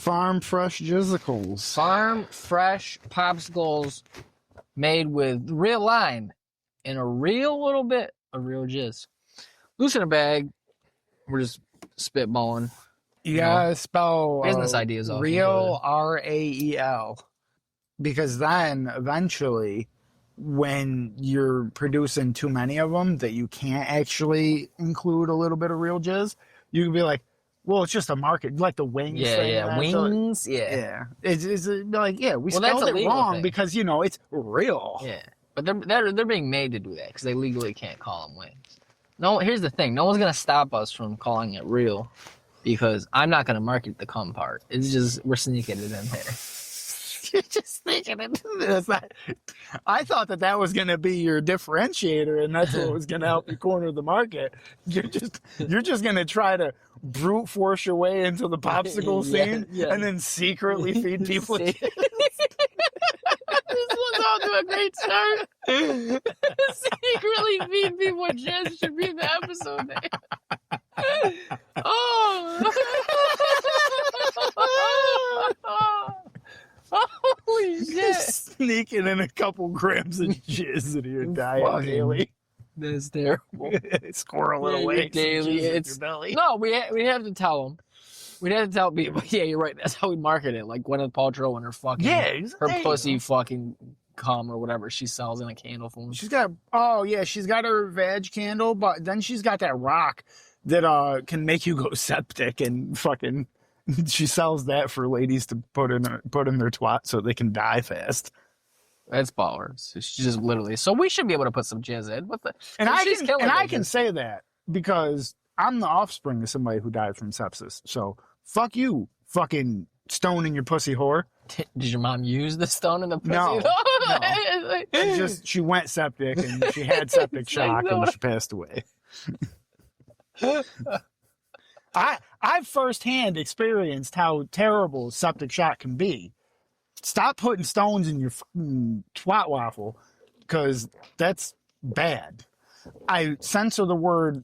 Farm fresh jizzicles. Farm fresh popsicles made with real lime and a real little bit of real jizz. Loose in a bag. We're just spitballing. You gotta spell business ideas off. real, R-A-E-L. Because then eventually, when you're producing too many of them that you can't actually include a little bit of real jizz, you can be like, well, it's just a market, like the wings thing. Yeah, wings, yeah. It's like, we spelled it wrong because, it's real. Yeah, but they're being made to do that because they legally can't call them wings. No, here's the thing. No one's going to stop us from calling it real because I'm not going to market the cum part. It's just, we're sneaking it in there. You're just sneaking into this. I thought that was going to be your differentiator, and that's what was going to help you corner the market. You're just going to try to brute force your way into the popsicle scene and then secretly feed people. This one's off to a great start. Secretly feed people jizz should be the episode name. Oh. Holy shit. Sneaking in a couple grams of jizz into your diet daily. That's terrible. Squirrel it away. Daily. It's your belly. No, we have to tell them. We'd have to tell people. Yeah, you're right. That's how we market it. Like Gwyneth Paltrow and her fucking her pussy fucking cum or whatever she sells in a candle form. She's got her veg candle, but then she's got that rock that can make you go septic and fucking. She sells that for ladies to put in their twat so they can die fast. That's ballers. She's just literally. So we should be able to put some jizz in. I can say that because I'm the offspring of somebody who died from sepsis. So fuck you, fucking stone in your pussy whore. Did your mom use the stone in the pussy? No. She went septic and she had septic shock and she passed away. I've firsthand experienced how terrible septic shock can be. Stop putting stones in your fucking twat waffle, because that's bad. I censor the word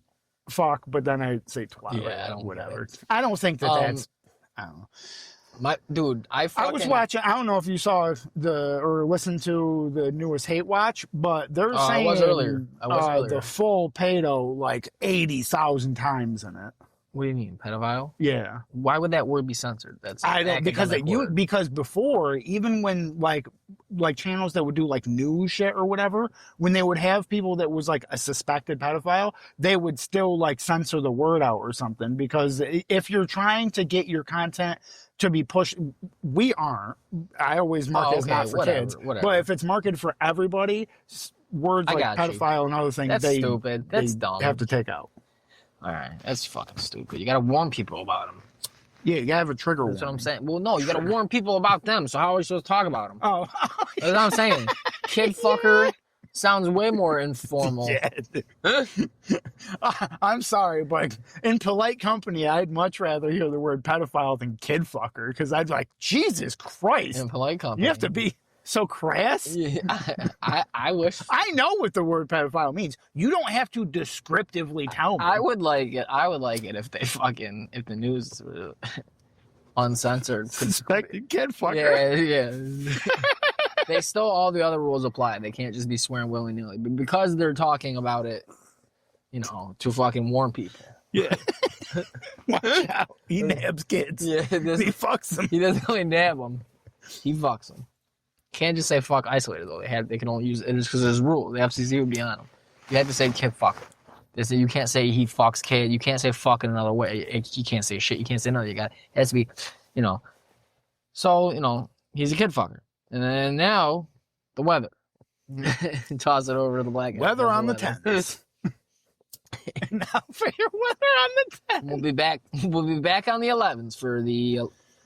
fuck, but then I say twat. Yeah, whatever. I don't think that's. I don't know. I was watching. I don't know if you saw or listened to the newest Hate Watch, but they're saying I was earlier. The full pedo like 80,000 times in it. What do you mean, pedophile? Yeah. Why would that word be censored? Because before, even when like channels that would do like news shit or whatever, when they would have people that was like a suspected pedophile, they would still like censor the word out or something, because if you're trying to get your content to be pushed, we aren't. I always mark it as not for kids. Whatever. But if it's marketed for everybody, words like pedophile and other things, that's stupid. That's dumb. Have to take out. All right, that's fucking stupid. You gotta warn people about them. Yeah, you gotta have a trigger warning. That's what I'm saying. Well, no, you gotta warn people about them. So how are we supposed to talk about them? Oh, that's what I'm saying. Kid fucker sounds way more informal. Yeah. I'm sorry, but in polite company, I'd much rather hear the word pedophile than kid fucker, because I'd be like, Jesus Christ. In polite company, you have to be so crass. Yeah, I wish. I know what the word pedophile means. You don't have to descriptively tell me. I would like it. I would like it if the news was uncensored. Suspected kid fucker. Yeah. They still, all the other rules apply. They can't just be swearing willy-nilly. But because they're talking about it, to fucking warn people. Yeah. Watch out. He nabs kids. Yeah. He fucks them. He doesn't really nab them. He fucks them. Can't just say fuck isolated though. They can only use it because there's rules. The FCC would be on them. You have to say kid fuck. They say you can't say he fucks kid. You can't say fuck in another way. You can't say shit. You can't say nothing. It has to be, So he's a kid fucker. And then now the weather. Toss it over to the black guy. Weather on the 10th. Now for your weather on the 10th. We'll be back. We'll be back on the 11s for the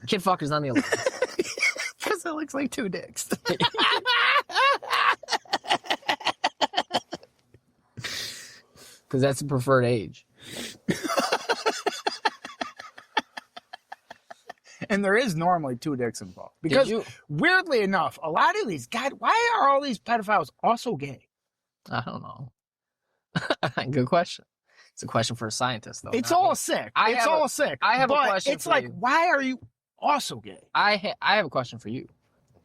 kid fuckers on the 11s. Because it looks like two dicks. Because that's the preferred age. And there is normally two dicks involved. Because weirdly enough, a lot of these guys, why are all these pedophiles also gay? I don't know. Good question. It's a question for a scientist, though. It's all sick. It's all sick. I have a question. It's like, why are you also gay. I have a question for you.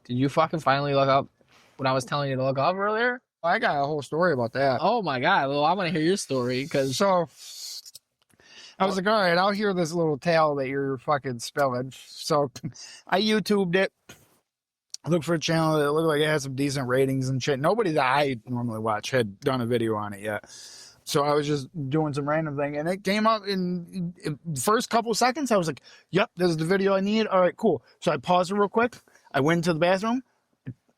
Did you fucking finally look up what I was telling you to look up earlier? I got a whole story about that. Oh my god! Well, I want to hear your story because So I was like, all right, I'll hear this little tale that you're fucking spilling. So I YouTubed it. Looked for a channel that looked like it had some decent ratings and shit. Nobody that I normally watch had done a video on it yet. So I was just doing some random thing, and it came up in the first couple of seconds. I was like, yep, this is the video I need. All right, cool. So I paused it real quick. I went into the bathroom.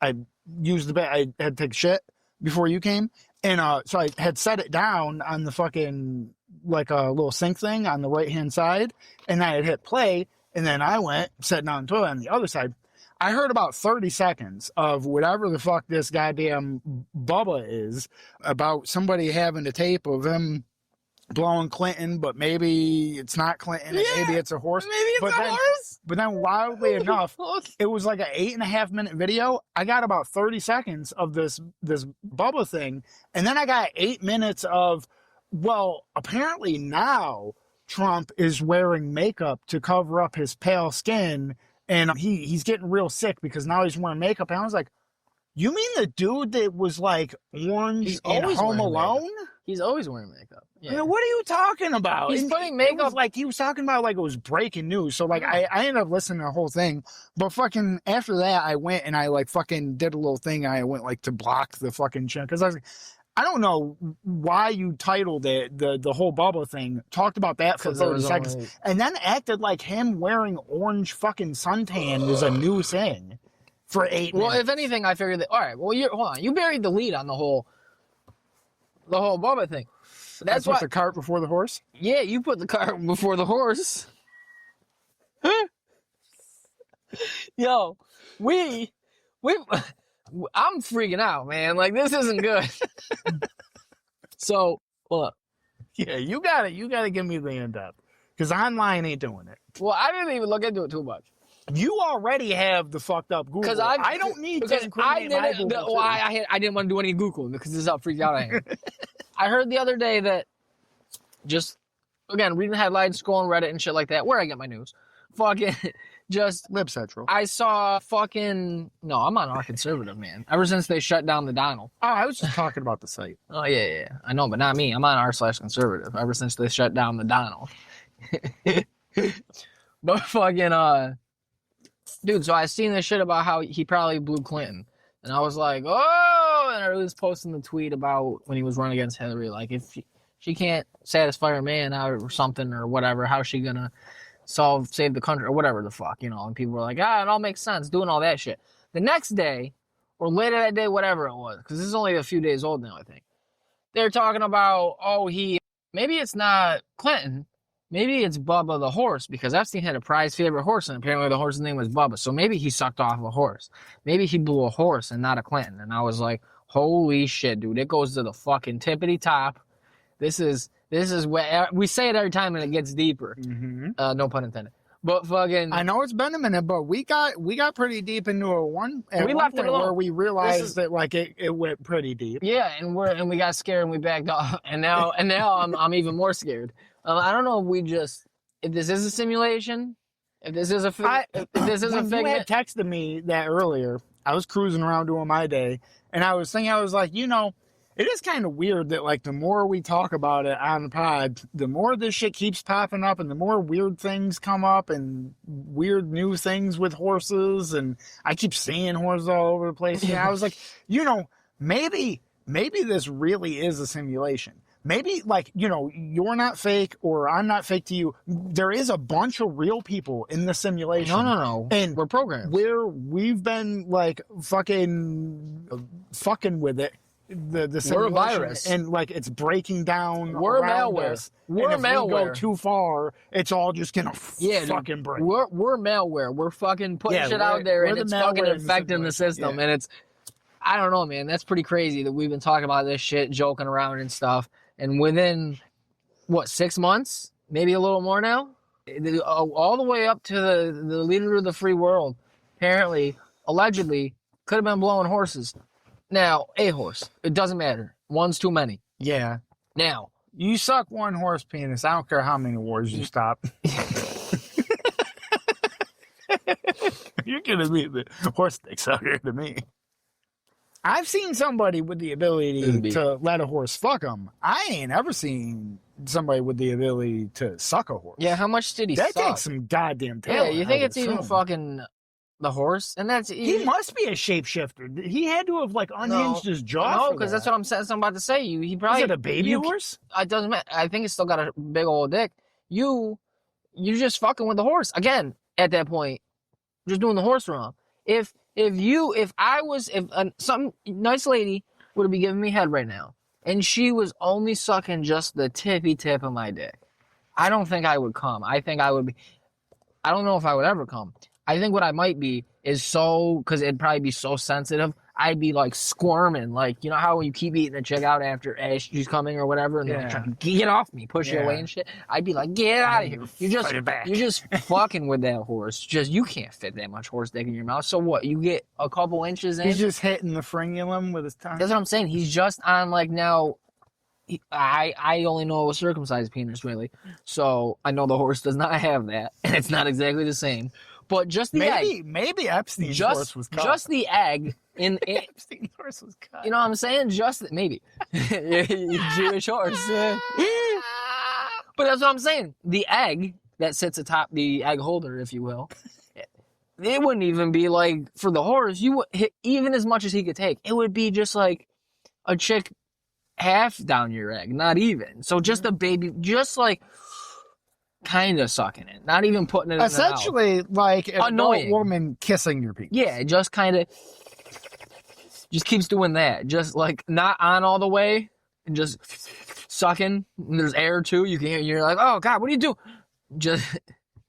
I used I had to take a shit before you came. And so I had set it down on the fucking, like a little sink thing on the right-hand side. And I had hit play. And then I went, sat down on the toilet on the other side. I heard about 30 seconds of whatever the fuck this goddamn Bubba is about somebody having a tape of him blowing Clinton, but maybe it's not Clinton, and maybe it's a horse. maybe it's a horse. But then wildly enough, it was like an 8.5 minute video. I got about 30 seconds of this Bubba thing, and then I got 8 minutes of, well, apparently now Trump is wearing makeup to cover up his pale skin. And he's getting real sick because now he's wearing makeup. And I was like, you mean the dude that was like orange in Home Alone? He's always wearing makeup. Yeah. I mean, what are you talking about? He's putting makeup. Like he was talking about like it was breaking news. So like I ended up listening to the whole thing. But fucking after that, I went and I like fucking did a little thing. I went like to block the fucking channel because I was like, I don't know why you titled it the whole Bubba thing, talked about that for 30 seconds, and then acted like him wearing orange fucking suntan was a new thing for 8 minutes. Well, if anything, I figured that, all right, well, hold on. You buried the lead on the whole Bubba thing. That's why the cart before the horse? Yeah, you put the cart before the horse. Yo, I'm freaking out, man. Like, this isn't good. So, look. Yeah, you got it. You got to give me the in-depth. Because online ain't doing it. Well, I didn't even look into it too much. You already have the fucked up Google. I don't need to incriminate my Google. I didn't want to do any Googling because this is how freaked out I am. I heard the other day that just, again, reading headlines, scrolling Reddit and shit like that, where I get my news. Fucking... Just Lib Central. I saw fucking I'm on our conservative, man. Ever since they shut down the Donald. Oh, I was just talking about the site. Oh yeah. I know, but not me. I'm on r/conservative. Ever since they shut down the Donald. But fucking dude, so I seen this shit about how he probably blew Clinton. And I was like, oh, and I was posting the tweet about when he was running against Hillary, like if she can't satisfy her man or something or whatever, how's she gonna save the country or whatever the fuck, and people were like, it all makes sense, doing all that shit. The next day, or later that day, whatever it was, because this is only a few days old now, I think. They're talking about, maybe it's not Clinton, maybe it's Bubba the horse, because Epstein had a prize favorite horse, and apparently the horse's name was Bubba, so maybe he sucked off a horse. Maybe he blew a horse and not a Clinton. And I was like, holy shit, dude, it goes to the fucking tippity top. This is what we say it every time and it gets deeper. Mm-hmm. No pun intended. But fucking, I know it's been a minute, but we got pretty deep into a one point where we realized that like it went pretty deep. Yeah, and we got scared and we backed off, and now I'm even more scared. I don't know if this is a simulation, if this is a if this is a figment. You had texted me that earlier. I was cruising around doing my day, and I was thinking, I was like, it is kind of weird that, like, the more we talk about it on the pod, the more this shit keeps popping up and the more weird things come up and weird new things with horses. And I keep seeing horses all over the place. And I was like, maybe this really is a simulation. Maybe, like, you're not fake or I'm not fake to you. There is a bunch of real people in the simulation. No. And we're programmed. We've been, like, fucking with it. The we're a virus, and like it's breaking down. We're malware. Us. We're and if malware. we go too far, it's all just gonna fucking break. We're malware. We're fucking putting shit out there, and it's fucking infecting the system. Yeah. And it's, I don't know, man. That's pretty crazy that we've been talking about this shit, joking around and stuff, and within 6 months, maybe a little more now, all the way up to the leader of the free world, apparently, allegedly, could have been blowing horses. Now, a horse. It doesn't matter. One's too many. Yeah. Now. You suck one horse penis. I don't care how many wars you stop. You're gonna be the horse dick sucker to me. I've seen somebody with the ability to let a horse fuck them. I ain't ever seen somebody with the ability to suck a horse. Yeah, how much did he suck? That takes some goddamn talent. Yeah, you think it's even fucking the horse? And that's he must be a shapeshifter. He had to have like unhinged his jaw. No, because that's what I'm about to say. He probably is it a baby horse? It doesn't matter. I think it's still got a big old dick. You're just fucking with the horse again. At that point, just doing the horse wrong. If some nice lady would have been giving me head right now, and she was only sucking just the tippy tip of my dick, I don't think I would come. I think I would be. I don't know if I would ever come. I think what I might be is because it'd probably be so sensitive, I'd be like squirming, like, you know how when you keep eating a chick out after she's coming or whatever, and they're trying to get off me, push you away and shit. I'd be like, get out of here. You're just fucking with that horse. You can't fit that much horse dick in your mouth. So what? You get a couple inches in. He's just hitting the frenulum with his tongue. That's what I'm saying. He's just on like now. I only know a circumcised penis really, so I know the horse does not have that, and it's not exactly the same. But just the egg. Maybe Epstein's horse was cut. Just the egg in Epstein's horse was cut. You know what I'm saying? Maybe. Jewish horse. But that's what I'm saying. The egg that sits atop the egg holder, if you will, it wouldn't even be like for the horse. You would hit even as much as he could take. It would be just like a chick half down your egg, not even. So just a baby, just like kind of sucking it, not even putting it essentially in the mouth. Like an adult woman kissing your penis. Yeah, just kind of just keeps doing that, just like not on all the way and just sucking. And there's air too. You're like, oh god, what do you do? Just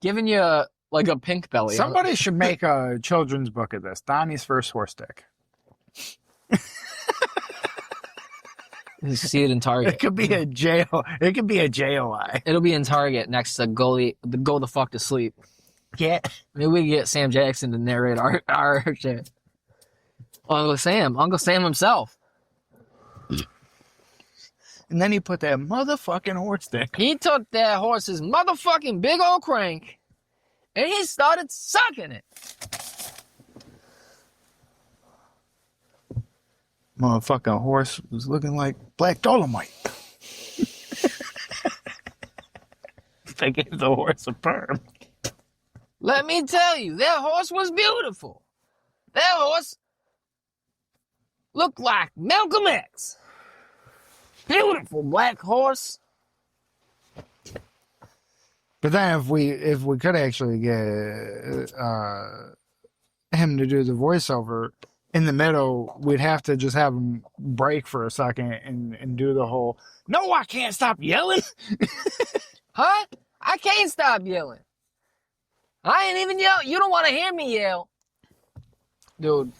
giving you like a pink belly. Somebody should make a children's book of this. Donnie's first horse dick. You see it in Target. It could be a JOI. It'll be in Target next to Go the fuck to sleep. Yeah. Maybe we can get Sam Jackson to narrate our shit. Uncle Sam himself. And then he put that motherfucking horse dick. He took that horse's motherfucking big old crank and he started sucking it. Motherfucking horse was looking like black dolomite. They gave the horse a perm. Let me tell you, that horse was beautiful. That horse looked like Malcolm X. Beautiful black horse. But then if we could actually get him to do the voiceover in the middle, we'd have to just have him break for a second and do the whole, no, I can't stop yelling. Huh? I can't stop yelling. I ain't even yell. You don't want to hear me yell. Dude,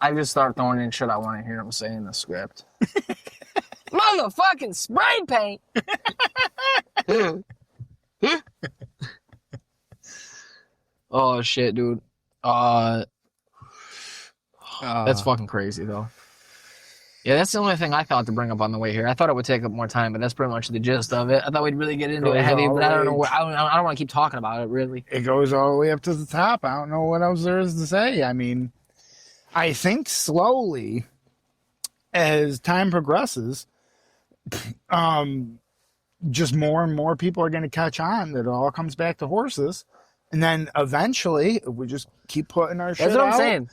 I just start throwing in shit I want to hear him say in the script. Motherfucking spray paint. Oh, shit, dude. That's fucking crazy, though. Yeah, that's the only thing I thought to bring up on the way here. I thought it would take up more time, but that's pretty much the gist of it. I thought we'd really get into it heavy, but I don't know. I don't want to keep talking about it, really. It goes all the way up to the top. I don't know what else there is to say. I mean, I think slowly, as time progresses, just more and more people are going to catch on that it all comes back to horses. And then eventually, if we just keep putting our shit out, that's what I'm saying.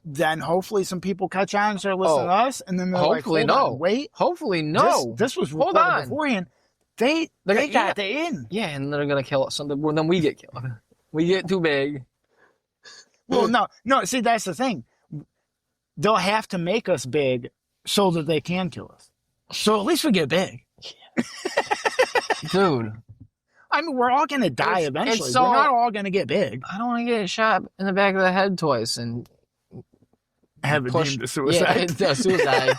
Then hopefully some people catch on and start listening to us, and then they're hopefully like, hold on, wait. Hopefully no. This was recorded beforehand. They got the in. Yeah, and they're going to kill us. Well, then we get killed. We get too big. Well, no. See, that's the thing. They'll have to make us big so that they can kill us. So at least we get big. Yeah. Dude. I mean, we're all going to die eventually. We're not all going to get big. I don't want to get shot in the back of the head twice and have it deemed a suicide. Yeah, it's a suicide.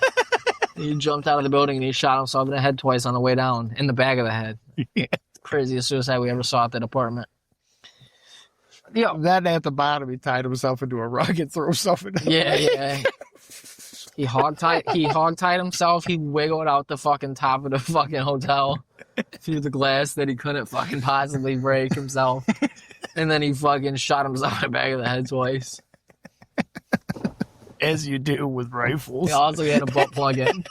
He jumped out of the building and he shot himself in the head twice on the way down, in the back of the head. Yeah. Craziest suicide we ever saw at that apartment. Yeah. Then at the bottom, he tied himself into a rug and threw himself in the Yeah. He hogtied himself. He wiggled out the fucking top of the fucking hotel through the glass that he couldn't fucking possibly break himself. And then he fucking shot himself in the back of the head twice. As you do with rifles. He also had a butt plug in.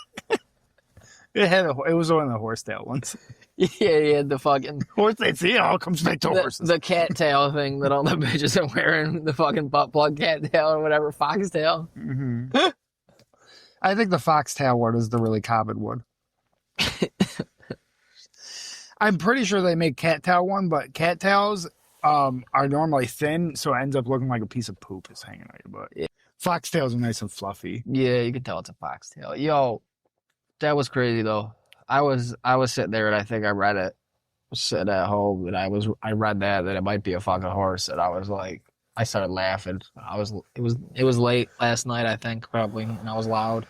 It was one of the horsetail ones. Yeah, he had the fucking Horse, see, it all comes back to horses. the cat tail thing that all the bitches are wearing, the fucking butt plug cat tail or whatever, foxtail. Mm-hmm. I think the foxtail one is the really common one. I'm pretty sure they make cattail one, but cattails are normally thin, so it ends up looking like a piece of poop is hanging out your butt. Yeah. Foxtails are nice and fluffy. Yeah, you can tell it's a foxtail. Yo, that was crazy though. I was sitting there and I think I read it. Sitting at home and I read that it might be a fucking horse, and I was like, I started laughing. It was late last night, I think, probably, and I was loud.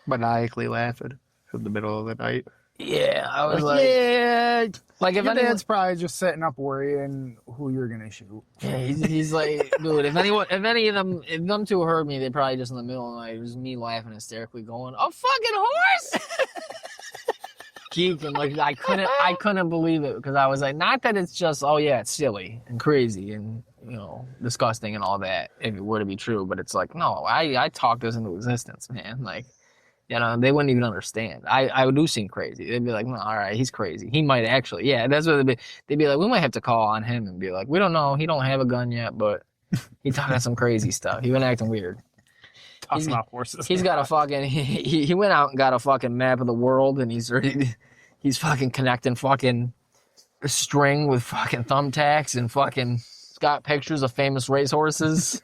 Maniacally laughing in the middle of the night. Yeah, I was like, yeah. Like if Your anyone, dad's probably just sitting up worrying who you're gonna shoot. yeah, he's like, dude, if any of them, if them two heard me, they probably just in the middle of the night, it was me laughing hysterically, going, "A fucking horse!" Geeking, like I couldn't believe it, because I was like, not that it's just, oh yeah, it's silly and crazy and disgusting and all that, if it were to be true, but it's like, no, I talked this into existence, man. Like, they wouldn't even understand. I do seem crazy. They'd be like, no, all right, he's crazy. He might actually, yeah, that's what they'd be like, we might have to call on him and be like, we don't know, he don't have a gun yet, but he talking some crazy stuff. He been acting weird. Talking about horses. He's got a fucking, he went out and got a fucking map of the world, and he's fucking connecting fucking string with fucking thumbtacks, and fucking got pictures of famous racehorses.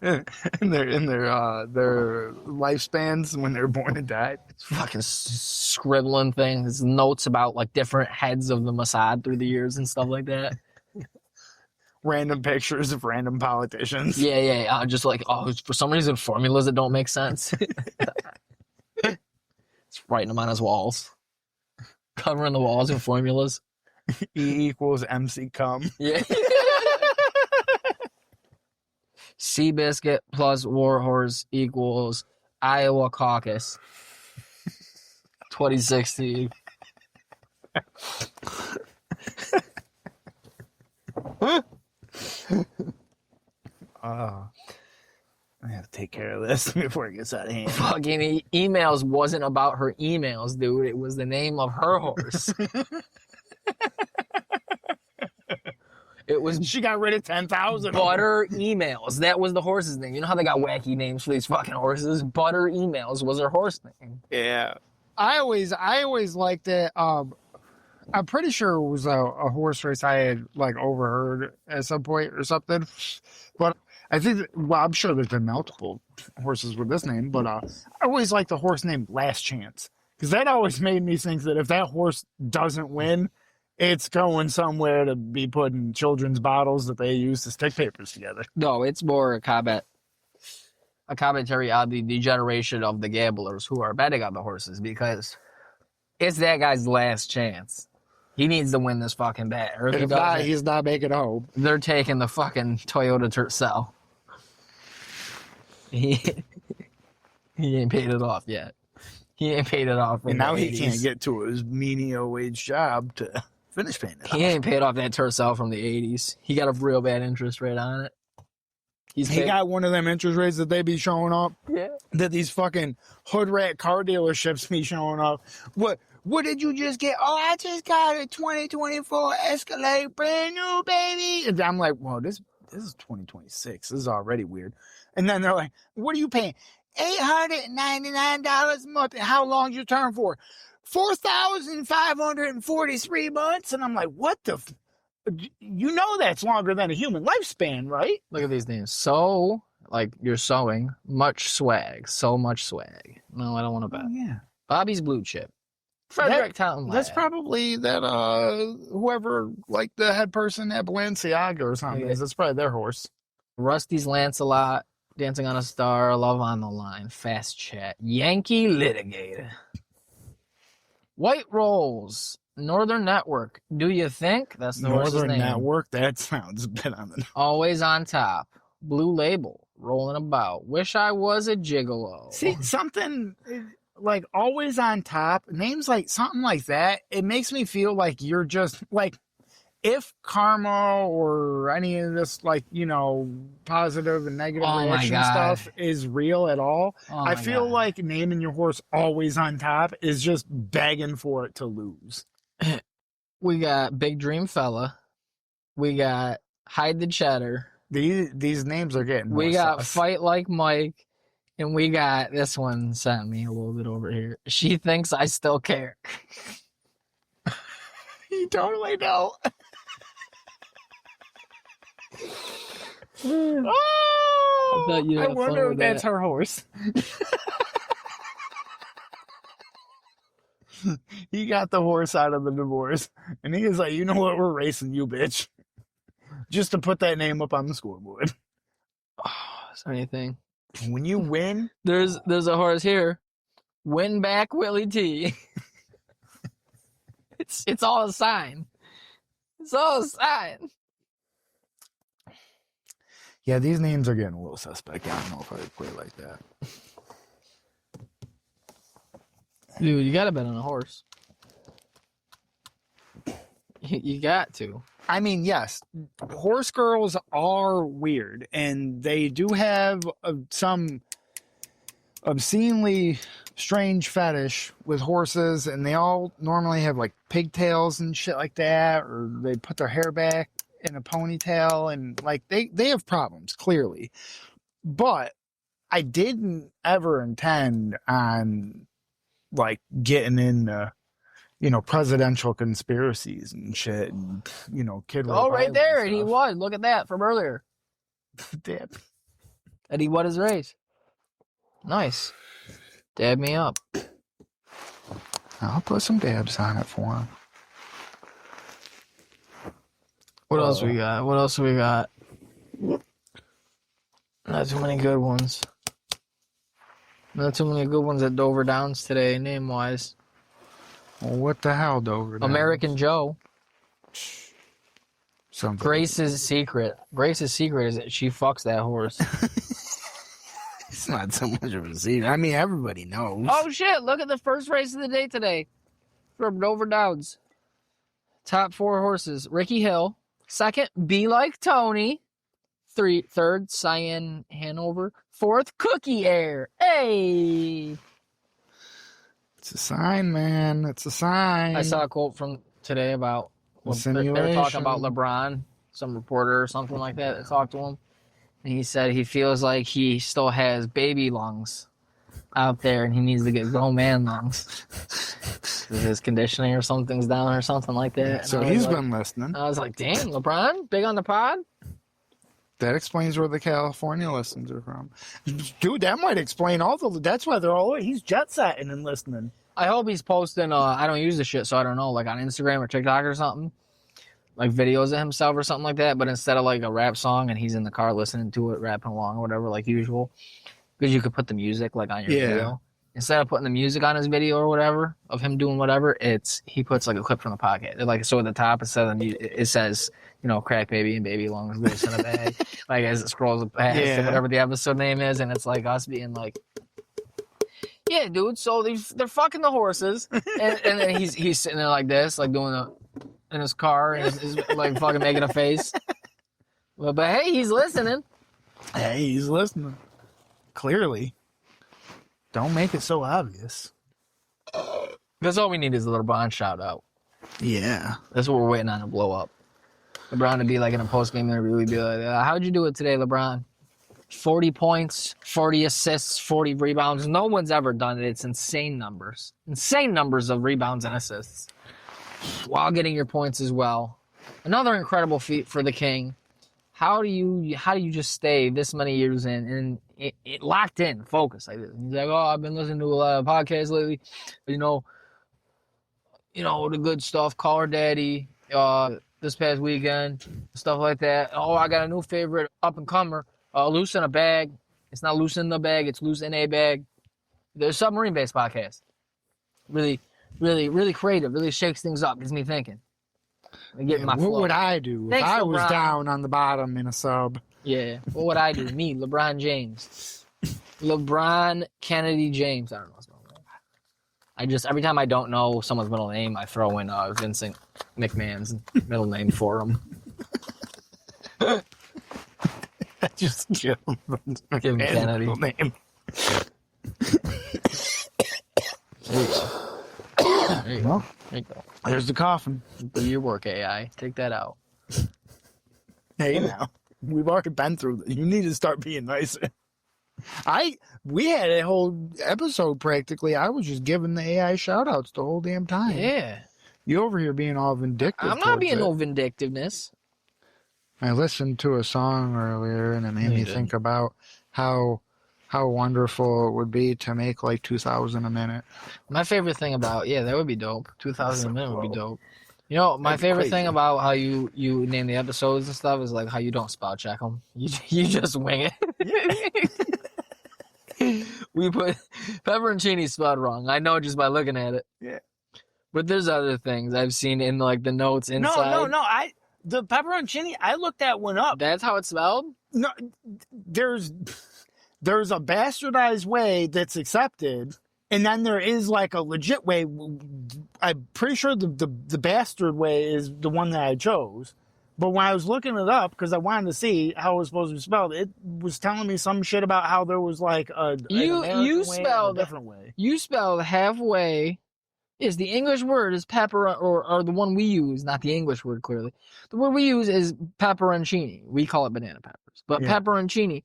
in their lifespans when they're born and died. Fucking scribbling things, notes about like different heads of the Mossad through the years and stuff like that. Random pictures of random politicians. Yeah. Just like, for some reason, formulas that don't make sense. It's writing them on his walls, covering the walls in formulas. E equals MC cum. Yeah. Seabiscuit plus Warhorse equals Iowa caucus 2016. I have to take care of this before it gets out of hand. Fucking emails wasn't about her emails, dude. It was the name of her horse. It was. She got rid of 10,000. Butter Emails. That was the horse's name. You know how they got wacky names for these fucking horses? Butter Emails was her horse name. Yeah. I always liked it. I'm pretty sure it was a horse race I had like overheard at some point or something. But I think, I'm sure there's been multiple horses with this name, but I always liked the horse named Last Chance, because that always made me think that if that horse doesn't win, it's going somewhere to be put in children's bottles that they use to stick papers together. No, it's more a commentary on the degeneration of the gamblers who are betting on the horses, because it's that guy's last chance. He needs to win this fucking bet. Or if he doesn't, he's not making it home. They're taking the fucking Toyota Tercel. He ain't paid it off yet. He ain't paid it off. And now he can't get to his menial wage job to finish paying it off. He ain't paid off that Tercel from the 80s. He got a real bad interest rate on it. He got one of them interest rates that they be showing up. Yeah. That these fucking hood rat car dealerships be showing up. What did you just get? Oh, I just got a 2024 Escalade, brand new, baby. And I'm like, whoa, this is 2026. This is already weird. And then they're like, what are you paying? $899 a month. And how long is your term for? 4,543 months. And I'm like, what the? You know that's longer than a human lifespan, right? Look at these names. So, like, you're sewing, much swag. So much swag. No, I don't want to bet. Oh, yeah. Bobby's Blue Chip. Frederick Town. That's probably that whoever, like the head person at Balenciaga or something. Yeah. That's probably their horse. Rusty's Lancelot, Dancing on a Star, Love on the Line, Fast Chat, Yankee Litigator, White Rolls, Northern Network. Do you think that's the horse's name? Northern Network. That sounds a bit on the. Always on Top, Blue Label, Rolling About, Wish I Was a Gigolo. See, something like Always on Top, names like something like that, it makes me feel like you're just like, if karma or any of this, like, you know, positive and negative reaction stuff is real at all, I feel like naming your horse Always on Top is just begging for it to lose. We got Big Dream Fella. We got Hide the Cheddar. These names are getting more We got sus. Fight Like Mike. And we got, this one sent me a little bit over here. She Thinks I Still Care. You totally know. Oh, I wonder if that's her horse. He got the horse out of the divorce, and he was like, you know what, we're racing you, bitch. Just to put that name up on the scoreboard. Oh, is there anything? When you win, there's a horse here. Win back Willie T. It's all a sign. It's all a sign. Yeah, these names are getting a little suspect. I don't know if I would play like that. Dude, you gotta bet on a horse. You got to. I mean, yes, horse girls are weird, and they do have some obscenely strange fetish with horses, and they all normally have like pigtails and shit like that, or they put their hair back in a ponytail, and like they have problems, clearly. But I didn't ever intend on like getting into, you know, presidential conspiracies and shit, and, you know, kid. Oh, right there, and he won. Look at that from earlier. Damn. And he won his race. Nice. Dab me up. I'll put some dabs on it for him. What else we got? What else we got? Not too many good ones. Not too many good ones at Dover Downs today, name-wise. Well, what the hell, Dover Downs? American Joe. Something. Grace's secret. Grace's secret is that she fucks that horse. It's not so much of a secret. I mean, everybody knows. Oh, shit. Look at the first race of the day today from Dover Downs. Top 4 horses. Ricky Hill. Second, Be Like Tony. Third, Cyan Hanover. Fourth, Cookie Air. Hey! It's a sign, man. It's a sign. I saw a quote from today about... They were talking about LeBron. Some reporter or something like that talked to him. And he said he feels like he still has baby lungs out there, and he needs to get grown man lungs. His conditioning or something's down or something like that. So he's been listening. I was like, damn, LeBron, big on the pod? That explains where the California listens are from. Dude, that might explain all the... That's why they're all... He's jet-setting and listening. I hope he's posting, I don't use the shit, so I don't know, like on Instagram or TikTok or something. Like videos of himself or something like that, but instead of like a rap song and he's in the car listening to it, rapping along or whatever, like usual. Because you could put the music like on your video. Instead of putting the music on his video or whatever, of him doing whatever, he puts like a clip from the podcast. Like, so at the top, it says, you know, crack baby and baby lungs loose in a bag. Like as it scrolls past to whatever the episode name is, and it's like us being like, yeah, dude, so they're fucking the horses. And then he's sitting there like this, like doing in his car, and is like fucking making a face. But hey, he's listening. Hey, he's listening. Clearly. Don't make it so obvious. That's all we need is a LeBron shout out. Yeah. That's what we're waiting on to blow up. LeBron to be like in a post-game interview, we'd be like, how'd you do it today, LeBron? 40 points, 40 assists, 40 rebounds. No one's ever done it. It's insane numbers. Insane numbers of rebounds and assists. While getting your points as well. Another incredible feat for the King. How do you just stay this many years in and it locked in, focused like this? He's like, oh, I've been listening to a lot of podcasts lately. You know the good stuff. Call Her Daddy. This past weekend, stuff like that. Oh, I got a new favorite up and comer. Loose in a Bag. It's not loose in the bag. It's loose in a bag. They're a submarine-based podcast. Really, really, really creative. Really shakes things up. Gets me thinking. What would I do if I was down on the bottom in a sub? Yeah. What would I do? Me, LeBron James. LeBron Kennedy James. I don't know what's going on. Every time I don't know someone's middle name, I throw in Vincent McMahon's middle name for him. Just give him Kennedy. name. There you go. There you go. There's the coffin. Do your work, AI. Take that out. Hey, now we've already been through this. You need to start being nicer. We had a whole episode practically. I was just giving the AI shout outs the whole damn time. Yeah. You over here being all vindictive. I'm not being no vindictiveness. I listened to a song earlier and it made me think about how wonderful it would be to make like 2,000 a minute. My favorite thing about that would be dope. 2,000 a minute would be dope. You know, my favorite thing about how you name the episodes and stuff is like how you don't spell check them. You just wing it. We put pepperoncini spelled wrong. I know just by looking at it. Yeah. But there's other things I've seen in like the notes inside. No. The pepperoncini, I looked that one up. That's how it's spelled? No, there's a bastardized way that's accepted, and then there is like a legit way. I'm pretty sure the bastard way is the one that I chose. But when I was looking it up, because I wanted to see how it was supposed to be spelled, it was telling me some shit about how there was like you spelled a different way. You spelled halfway. Is the English word is pepper, or the one we use, not the English word clearly. The word we use is pepperoncini. We call it banana peppers. But pepperoncini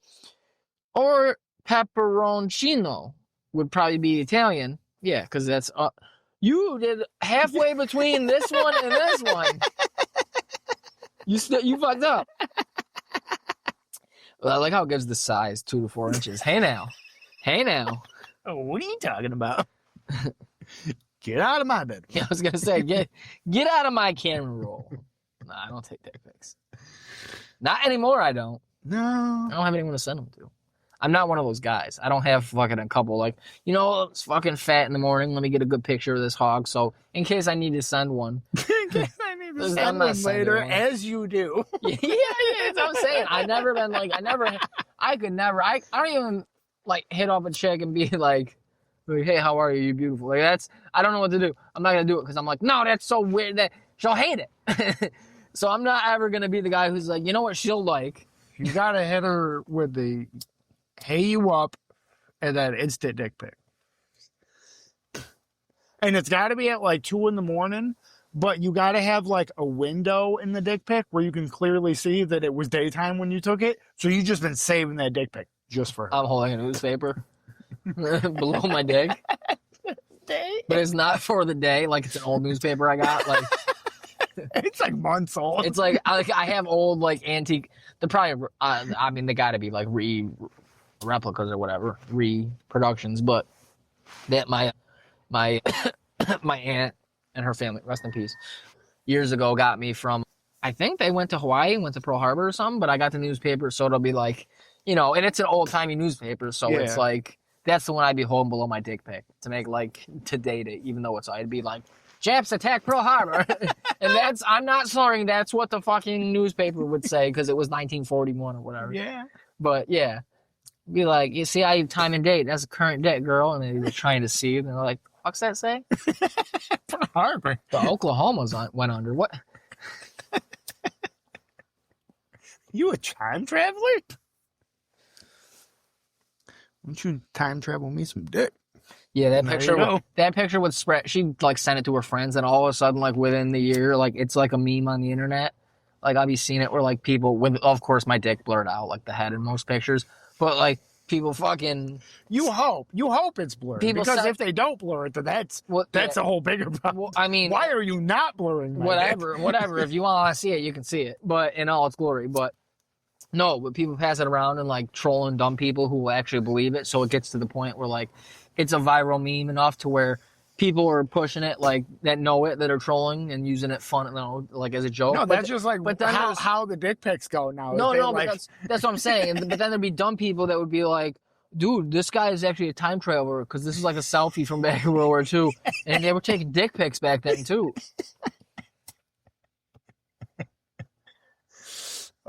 or pepperoncino would probably be Italian. Yeah, because that's you did halfway between this one and this one. You fucked up. Well, I like how it gives the size 2 to 4 inches. Hey now. Oh, what are you talking about? Get out of my bed. Yeah, I was gonna say get out of my camera roll. Nah, I don't take dick pics. Not anymore. I don't. No. I don't have anyone to send them to. I'm not one of those guys. I don't have fucking a couple like, it's fucking fat in the morning. Let me get a good picture of this hog. So in case I need to send one. In case I need to send one later, as you do. Yeah, that's what I'm saying. I don't even like hit off a chick and be like, hey, how are you? You're beautiful. Like I don't know what to do. I'm not gonna do it because I'm like, no, that's so weird that she'll hate it. So I'm not ever gonna be the guy who's like, you know what she'll like. You gotta hit her with the hey you up and then instant dick pic. And it's gotta be at like 2 a.m, but you gotta have like a window in the dick pic where you can clearly see that it was daytime when you took it. So you've just been saving that dick pic just for her. I'm holding a newspaper below my dick. But it's not for the day, like it's an old newspaper I got. Like it's like months old. It's like I have old like antique. They're probably they got to be like replicas or whatever, reproductions. But that my my aunt and her family, rest in peace, years ago got me from. I think they went to Hawaii, went to Pearl Harbor or something. But I got the newspaper, so it'll be like, and it's an old timey newspaper, so it's like. That's the one I'd be holding below my dick pic to make to date it, even though I'd be like, Japs attacked Pearl Harbor. And I'm not slurring, that's what the fucking newspaper would say because it was 1941 or whatever. Yeah. But yeah, be like, you see, I time and date, that's a current date, girl. And they're trying to see it, and they're like, what's that say? Pearl Harbor. The Oklahoma's went under. What? You a time traveler? Why don't you time travel me some dick? Yeah, that picture would spread. She'd send it to her friends, and all of a sudden, within the year, it's like a meme on the internet. I'll be seeing it where people with, of course, my dick blurred out the head in most pictures, but people fucking. You hope it's blurred because if they don't blur it, then that's a whole bigger problem. Well, why are you not blurring? Whatever. If you want to see it, you can see it, but in all its glory, but. No, but people pass it around and trolling dumb people who will actually believe it. So it gets to the point where it's a viral meme enough to where people are pushing it that know it, that are trolling and using it fun, as a joke. No, that's just how the dick pics go now. No, but that's what I'm saying. But then there'd be dumb people that would be like, dude, this guy is actually a time traveler because this is a selfie from back in World War II. And they were taking dick pics back then too.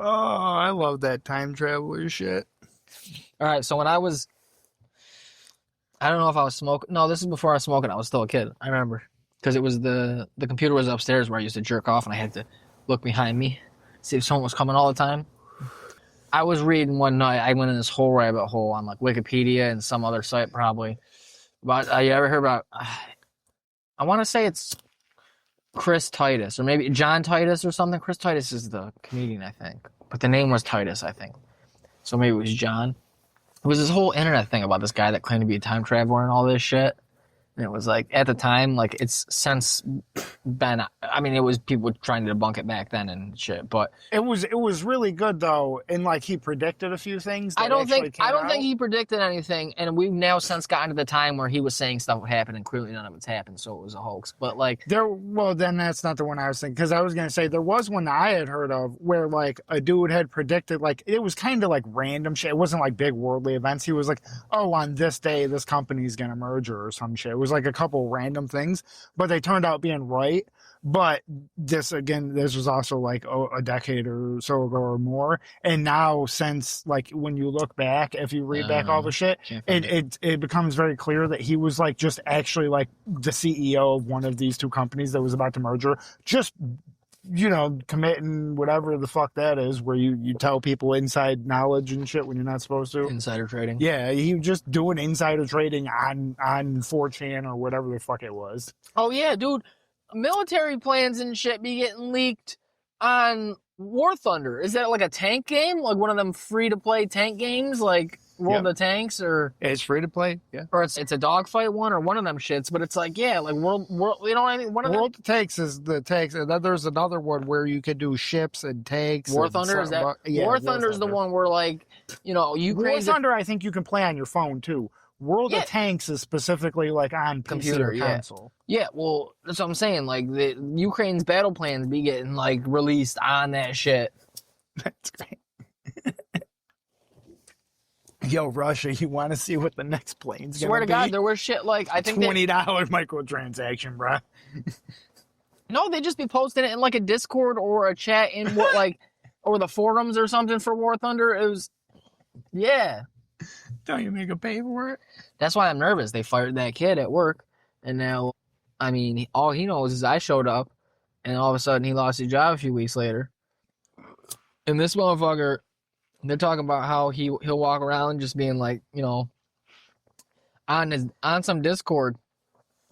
Oh, I love that time traveler shit. All right, so when I was I don't know if I was smoking. No, this is before I was smoking. I was still a kid. I remember because it was the computer was upstairs where I used to jerk off, and I had to look behind me, see if someone was coming all the time. I was reading one night. I went in this whole rabbit hole on like Wikipedia and some other site probably. But you ever heard about? I want to say it's Chris Titus or maybe John Titus or something. Chris Titus is the comedian, I think, but the name was Titus, I think. So maybe it was John. It was this whole internet thing about this guy that claimed to be a time traveler and all this shit. And it was like, at the time, like, it's since been, I mean, it was people trying to debunk it back then and shit, but. It was really good, though, and, like, he predicted a few things that I don't think he predicted anything, and we've now since gotten to the time where he was saying stuff would happen, and clearly none of it's happened, so it was a hoax, but, like. Well, then that's not the one I was thinking, because I was going to say, there was one I had heard of where, like, a dude had predicted, like, it was kind of, like, random shit. It wasn't, like, big worldly events. He was like, oh, on this day, this company's going to merge or some shit. It was like a couple random things, but they turned out being right. But this was also like a decade or so ago or more. And now, since like when you look back, if you read back all the shit, it becomes very clear that he was like just actually like the CEO of one of these two companies that was about to merger, just committing whatever the fuck that is, where you tell people inside knowledge and shit when you're not supposed to. Insider trading. Yeah, he was just doing insider trading on 4chan or whatever the fuck it was. Oh yeah, dude. Military plans and shit be getting leaked on War Thunder. Is that like a tank game? Like one of them free-to-play tank games like World of Tanks or... It's free-to-play, yeah. Or it's a dogfight one or one of them shits, but it's like, yeah, like world you know what I mean? World of Tanks is the tanks, and then there's another one where you can do ships and tanks. War Thunder, is that... Yeah, War Thunder is the one where like, Ukraine... War Thunder I think you can play on your phone too. World of Tanks is specifically like on computer console. Yeah, well, that's what I'm saying. Like the Ukraine's battle plans be getting like released on that shit. That's great. Yo, Russia, you want to see what the next plane's gonna be? Swear to God, there was shit like I think $20 microtransaction, bro. No, they just be posting it in like a Discord or a chat in what like or the forums or something for War Thunder. It was, yeah. Don't you make a pay for it? That's why I'm nervous. They fired that kid at work, and now, I mean, all he knows is I showed up, and all of a sudden he lost his job a few weeks later. And this motherfucker, they're talking about how he'll walk around just being like, on some Discord,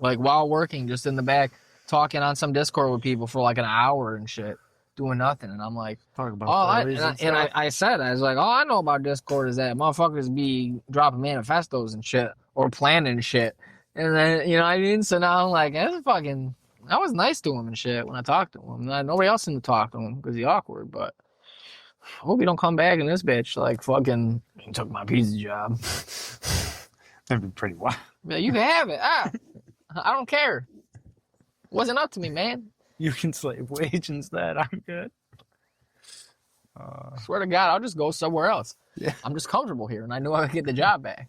like while working, just in the back, talking on some Discord with people for like an hour and shit. Doing nothing, and I'm like, talk about I said, I was like, all I know about Discord is that motherfuckers be dropping manifestos and shit, or planning shit, and then, you know what I mean? So now I'm like, I was nice to him and shit when I talked to him. Nobody else seemed to talk to him because he's awkward, but I hope he don't come back in this bitch like fucking, he took my pizza job. That'd be pretty wild. Yeah, you can have it. I don't care. Wasn't up to me, man. You can slave wage instead. I'm good. Swear to God, I'll just go somewhere else. Yeah. I'm just comfortable here, and I know I can get the job back.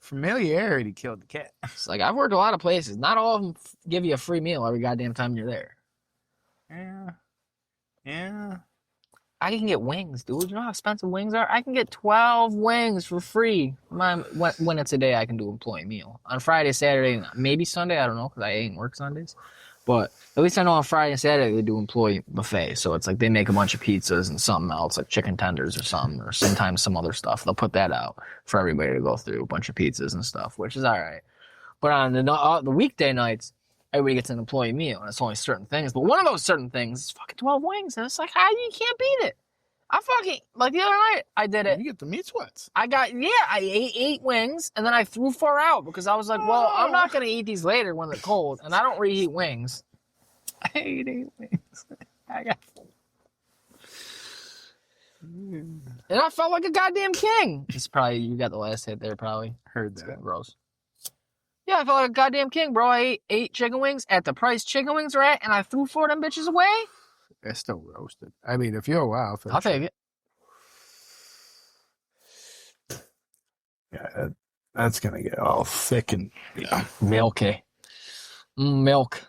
Familiarity killed the cat. It's like, I've worked a lot of places. Not all of them give you a free meal every goddamn time you're there. Yeah. I can get wings, dude. You know how expensive wings are? I can get 12 wings for free when it's a day I can do employee meal. On Friday, Saturday, maybe Sunday. I don't know, because I ain't work Sundays. But at least I know on Friday and Saturday they do employee buffet. So it's like they make a bunch of pizzas and something else, like chicken tenders or something, or sometimes some other stuff. They'll put that out for everybody to go through, a bunch of pizzas and stuff, which is all right. But on the weekday nights, everybody gets an employee meal, and it's only certain things. But one of those certain things is fucking 12 wings, and it's like, how you can't beat it? I fucking, like the other night, I did it. You get the meat sweats. I ate 8 wings, and then I threw 4 out because I was like, well, I'm not going to eat these later when they're cold, and I don't reheat wings. I ate 8 wings. I got 4. And I felt like a goddamn king. It's probably, you got the last hit there, probably. Heard that. Gross. Yeah, I felt like a goddamn king, bro. I ate 8 chicken wings at the price chicken wings are at, and I threw 4 of them bitches away. It's still roasted. I mean, if you're wild, I'll take it. Yeah, that's gonna get all thick and milky. Milk.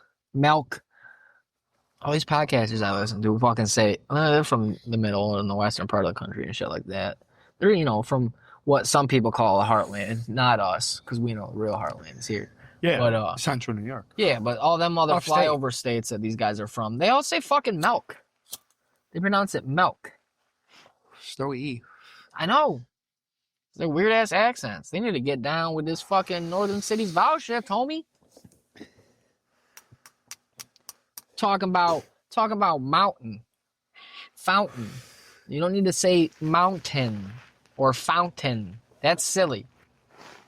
All these podcasters I listen to fucking say they're from the middle and the western part of the country and shit like that. They're from what some people call the heartland. Not us, because we know the real heartland is here. Yeah, but Central New York. Yeah, but all them other Upstate. flyover states that these guys are from, they all say fucking milk. They pronounce it milk. Still E. I know. They're weird ass accents. They need to get down with this fucking Northern City's vowel shift, homie. Talking about mountain, fountain. You don't need to say mountain or fountain. That's silly.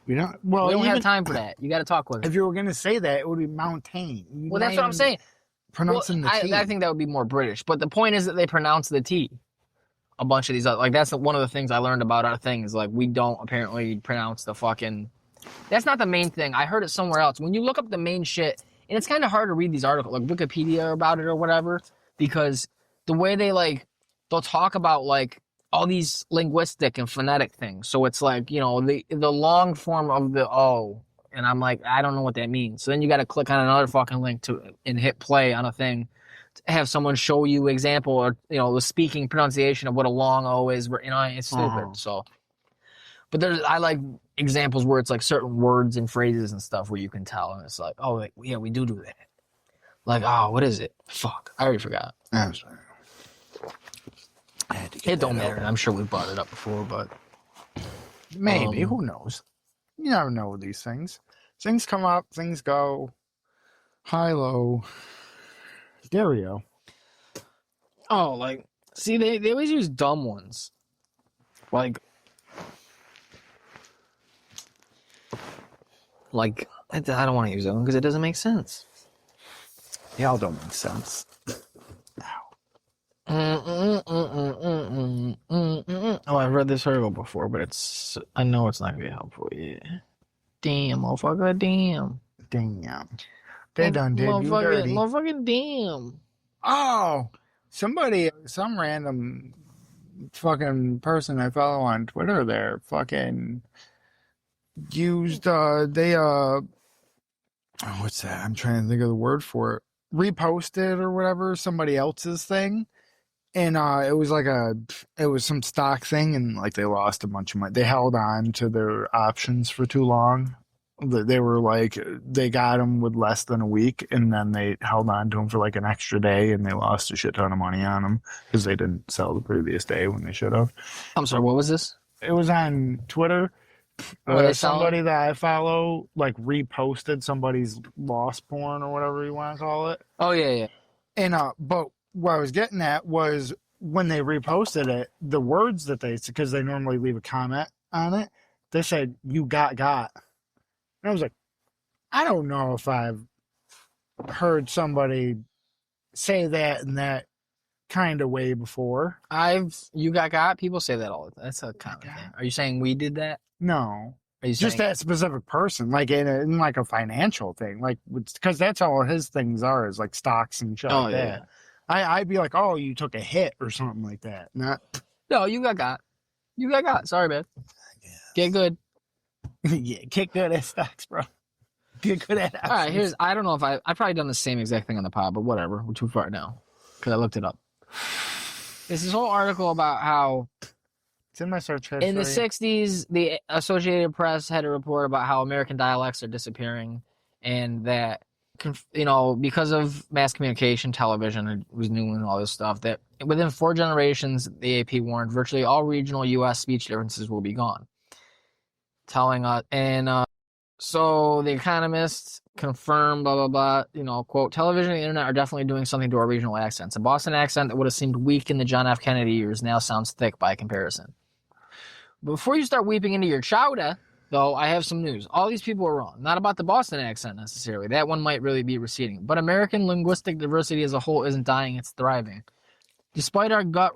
We don't. Well, we don't have time for that. You got to talk with it. If you were gonna say that, it would be mountain. Well, that's what I'm saying. Pronouncing the T. I think that would be more British. But the point is that they pronounce the T. A bunch of these, like, that's one of the things I learned about our thing is, like, we don't apparently pronounce the fucking... That's not the main thing. I heard it somewhere else. When you look up the main shit, and it's kind of hard to read these articles, like Wikipedia about it or whatever, because the way they, like, they'll talk about, like, all these linguistic and phonetic things. So it's like, you know, the long form of the O, and I'm like, I don't know what that means. So then you got to click on another fucking link and hit play on a thing. Have someone show you example or, you know, the speaking pronunciation of what a long O is. You know, it's stupid. So, but I like examples where it's like certain words and phrases and stuff where you can tell, and it's like, oh, like, yeah, we do that. Like, oh, what is it? Fuck, I already forgot. I'm sorry. It don't matter. I'm sure we brought it up before, but maybe who knows? You never know with these things. Things come up, things go. High, low. Stereo. Oh, like, see, they always use dumb ones. Like, I don't want to use that one because it doesn't make sense. They all don't make sense. Oh, I've read this article before, but I know it's not going to be helpful. Yeah. Damn, motherfucker, damn. Damn. They done did you dirty. Motherfucking damn. Oh, some random fucking person I follow on Twitter there fucking used, what's that? I'm trying to think of the word for it. Reposted or whatever, somebody else's thing. And it was some stock thing, and like they lost a bunch of money. They held on to their options for too long. They were like, they got them with less than a week, and then they held on to them for like an extra day, and they lost a shit ton of money on them because they didn't sell the previous day when they should have. I'm sorry, what was this? It was on Twitter. Somebody that I follow like reposted somebody's lost porn or whatever you want to call it. Oh yeah. And but what I was getting at was when they reposted it, the words that because they normally leave a comment on it, they said "you got." And I was like, I don't know if I've heard somebody say that in that kind of way before. You got people say that all the time. That's a common thing. Are you saying we did that? No. Are you just saying... that specific person, like in like a financial thing, like because that's all his things are is like stocks and shit. Like that. I'd be like, oh, you took a hit or something like that. No, you got. Sorry, man. Get good. Yeah, get good at stocks, bro. Get good at options. All right, I don't know if I've probably done the same exact thing on the pod, but whatever. We're too far now because I looked it up. There's this whole article about how it's in my search history. In the 60s, the Associated Press had a report about how American dialects are disappearing, and that, you know, because of mass communication, television, it was new and all this stuff, that within 4 generations, the AP warned virtually all regional U.S. speech differences will be gone. Telling us, and so The Economist confirmed, blah, blah, blah, you know, quote, television and the internet are definitely doing something to our regional accents. A Boston accent that would have seemed weak in the John F. Kennedy years now sounds thick by comparison. Before you start weeping into your chowder, though, I have some news. All these people are wrong. Not about the Boston accent necessarily. That one might really be receding. But American linguistic diversity as a whole isn't dying, it's thriving. Despite our gut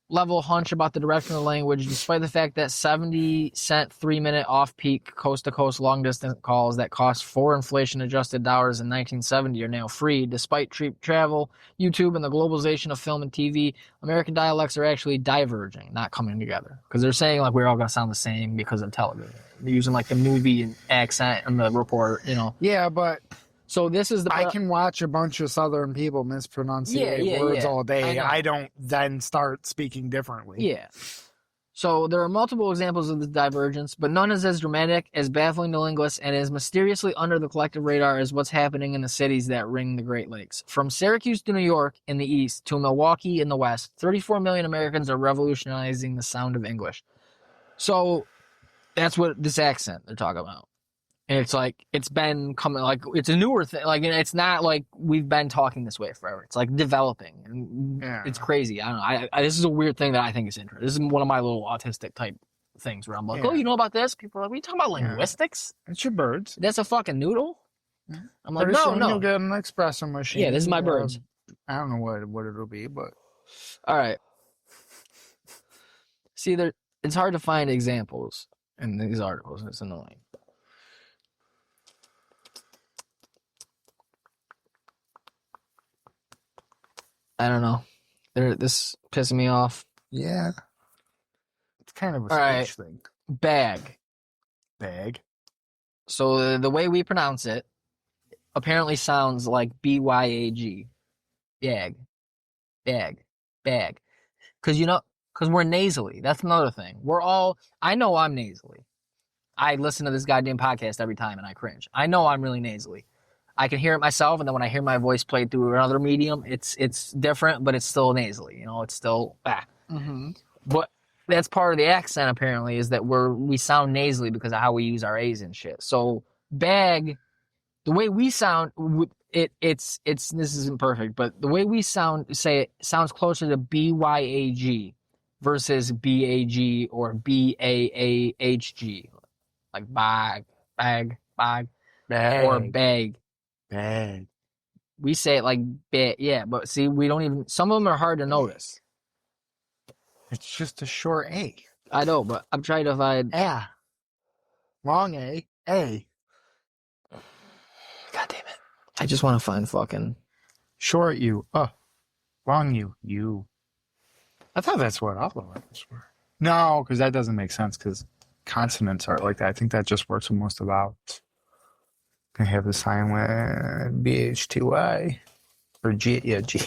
level hunch about the direction of the language, despite the fact that 70-cent 3-minute off-peak coast-to-coast long-distance calls that cost 4 inflation-adjusted dollars in 1970 are now free, despite cheap travel, YouTube, and the globalization of film and TV, American dialects are actually diverging, not coming together. Because they're saying, like, we're all going to sound the same because of television. They're using, like, the movie accent in the report, you know. Yeah, but... So this is I can watch a bunch of Southern people mispronunciate words all day. I don't then start speaking differently. Yeah. So there are multiple examples of this divergence, but none is as dramatic, as baffling to linguists, and as mysteriously under the collective radar as what's happening in the cities that ring the Great Lakes. From Syracuse to New York in the east to Milwaukee in the west, 34 million Americans are revolutionizing the sound of English. So that's what this accent they're talking about. And it's like, it's been coming, like, it's a newer thing. Like, it's not like we've been talking this way forever. It's like developing. And it's crazy. I don't know. This is a weird thing that I think is interesting. This is one of my little autistic type things where I'm like, oh, you know about this? People are like, what are you talking about? Linguistics? It's your birds. That's a fucking noodle? Yeah. I'm like, no. You'll get an espresso machine. Yeah, this is my birds. I don't know what it'll be, but. All right. See, it's hard to find examples in these articles. It's annoying. I don't know. This pissing me off. Yeah. It's kind of a speech thing. Bag. So the way we pronounce it apparently sounds like B-Y-A-G. Bag. Because we're nasally. That's another thing. I know I'm nasally. I listen to this goddamn podcast every time and I cringe. I know I'm really nasally. I can hear it myself, and then when I hear my voice played through another medium, it's different, but it's still nasally. It's still Mm-hmm. But that's part of the accent apparently, is that we sound nasally because of how we use our A's and shit. So bag, the way we sound, it's this isn't perfect, but the way we say it sounds closer to B-Y-A-G versus B-A-G or B-A-A-H-G, like bag, or bag. Bag. We say it like bag, yeah, but see, we don't even. Some of them are hard to notice. It's just a short A. I know, but I'm trying to find. Yeah. Long A. A. God damn it! I just want to find fucking short U. Long U. U. I thought that's what all the letters were. No, because that doesn't make sense. Because consonants are like that. I think that just works with most of vowels. I have the silent BH2I or G. Yeah, G.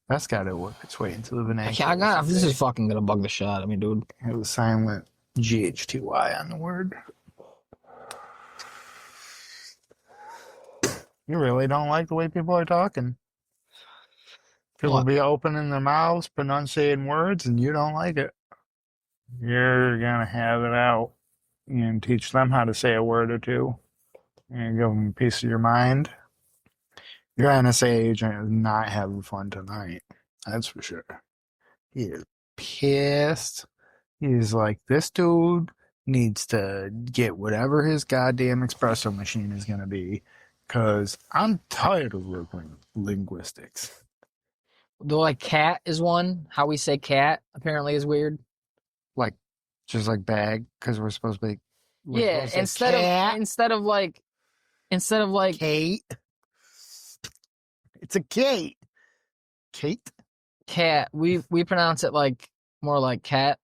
That's got to work its way into the vernacular. This is fucking gonna bug the shit out of me, dude. Have the silent GH2Y on the word. You really don't like the way people are talking. People be opening their mouths, pronunciating words, and you don't like it. You're gonna have it out. And teach them how to say a word or two. And give them a piece of your mind. Your NSA agent is not having fun tonight. That's for sure. He is pissed. He's like, this dude needs to get whatever his goddamn espresso machine is going to be. Because I'm tired of linguistics. Though, like, cat is one. How we say cat apparently is weird. Like, just like bag, because we're supposed to be. Yeah, instead of like Kate. It's a Kate. Kate. Cat. We pronounce it like more like cat.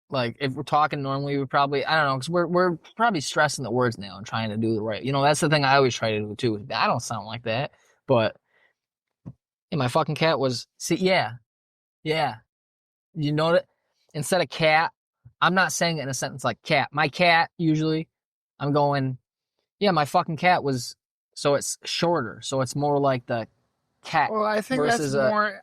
Like if we're talking normally, we probably I don't know because we're probably stressing the words now and trying to do the right. That's the thing I always try to do too. I don't sound like that, but my fucking cat was yeah. You know that instead of cat. I'm not saying it in a sentence like cat. My cat, usually, I'm going, yeah, my fucking cat was, so it's shorter. So it's more like the cat. Well, I think that's more,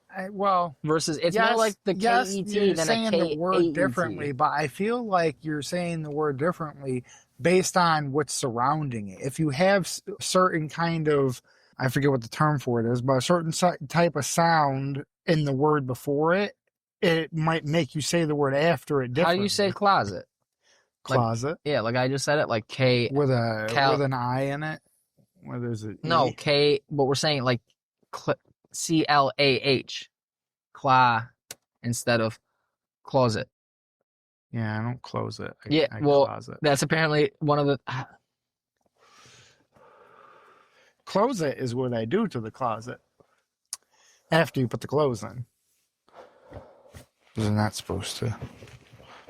versus, it's more like the K-E-T you're than saying a K-A-E-T. the word differently, but I feel like you're saying the word differently based on what's surrounding it. If you have certain kind of, I forget what the term for it is, but a certain type of sound in the word before it, it might make you say the word after it differently. How do you say closet? Closet? Like, like I just said it, like K. With an I in it? Where there's a No, E? K, but we're saying like C-L-A-H. Cla instead of closet. Yeah, I don't close it. I closet. That's apparently one of the... Close it is what I do to the closet. After you put the clothes in. Isn't that supposed to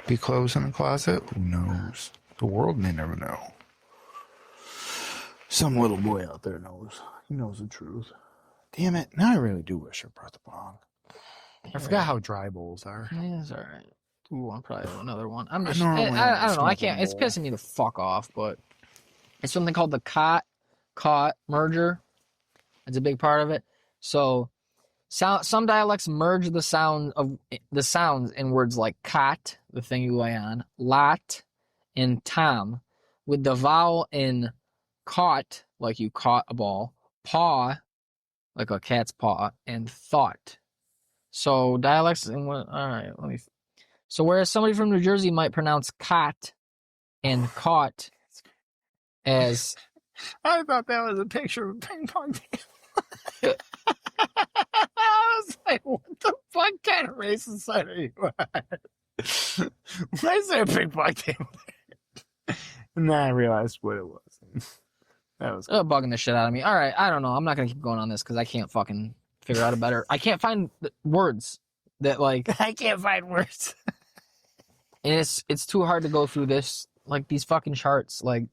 be clothes in the closet? Who knows? The world may never know. Some little boy out there knows. He knows the truth. Damn it. Now I really do wish I brought the bong. I forgot how dry bowls are. Yeah, it's all right. Ooh, I'll probably have another one. I'm just, normally I don't know. I smoke a can't. It's bowl. pissing me the fuck off, but it's something called the caught merger. It's a big part of it. So, some dialects merge the sounds in words like cot, the thing you lay on, lot, and tom, with the vowel in caught, like you caught a ball, paw, like a cat's paw, and thought. So dialects in what? All right, let me. So whereas somebody from New Jersey might pronounce cot and caught as I thought that was a picture of a ping pong table. I was like, what the fuck kind of racist side are you at? Why is there a ping pong table there? And then I realized what it was. That was bugging the shit out of me. All right, I don't know. I'm not gonna keep going on this because I can't fucking figure out a better. I can't find words that like. I can't find words. And it's too hard to go through this like these fucking charts like.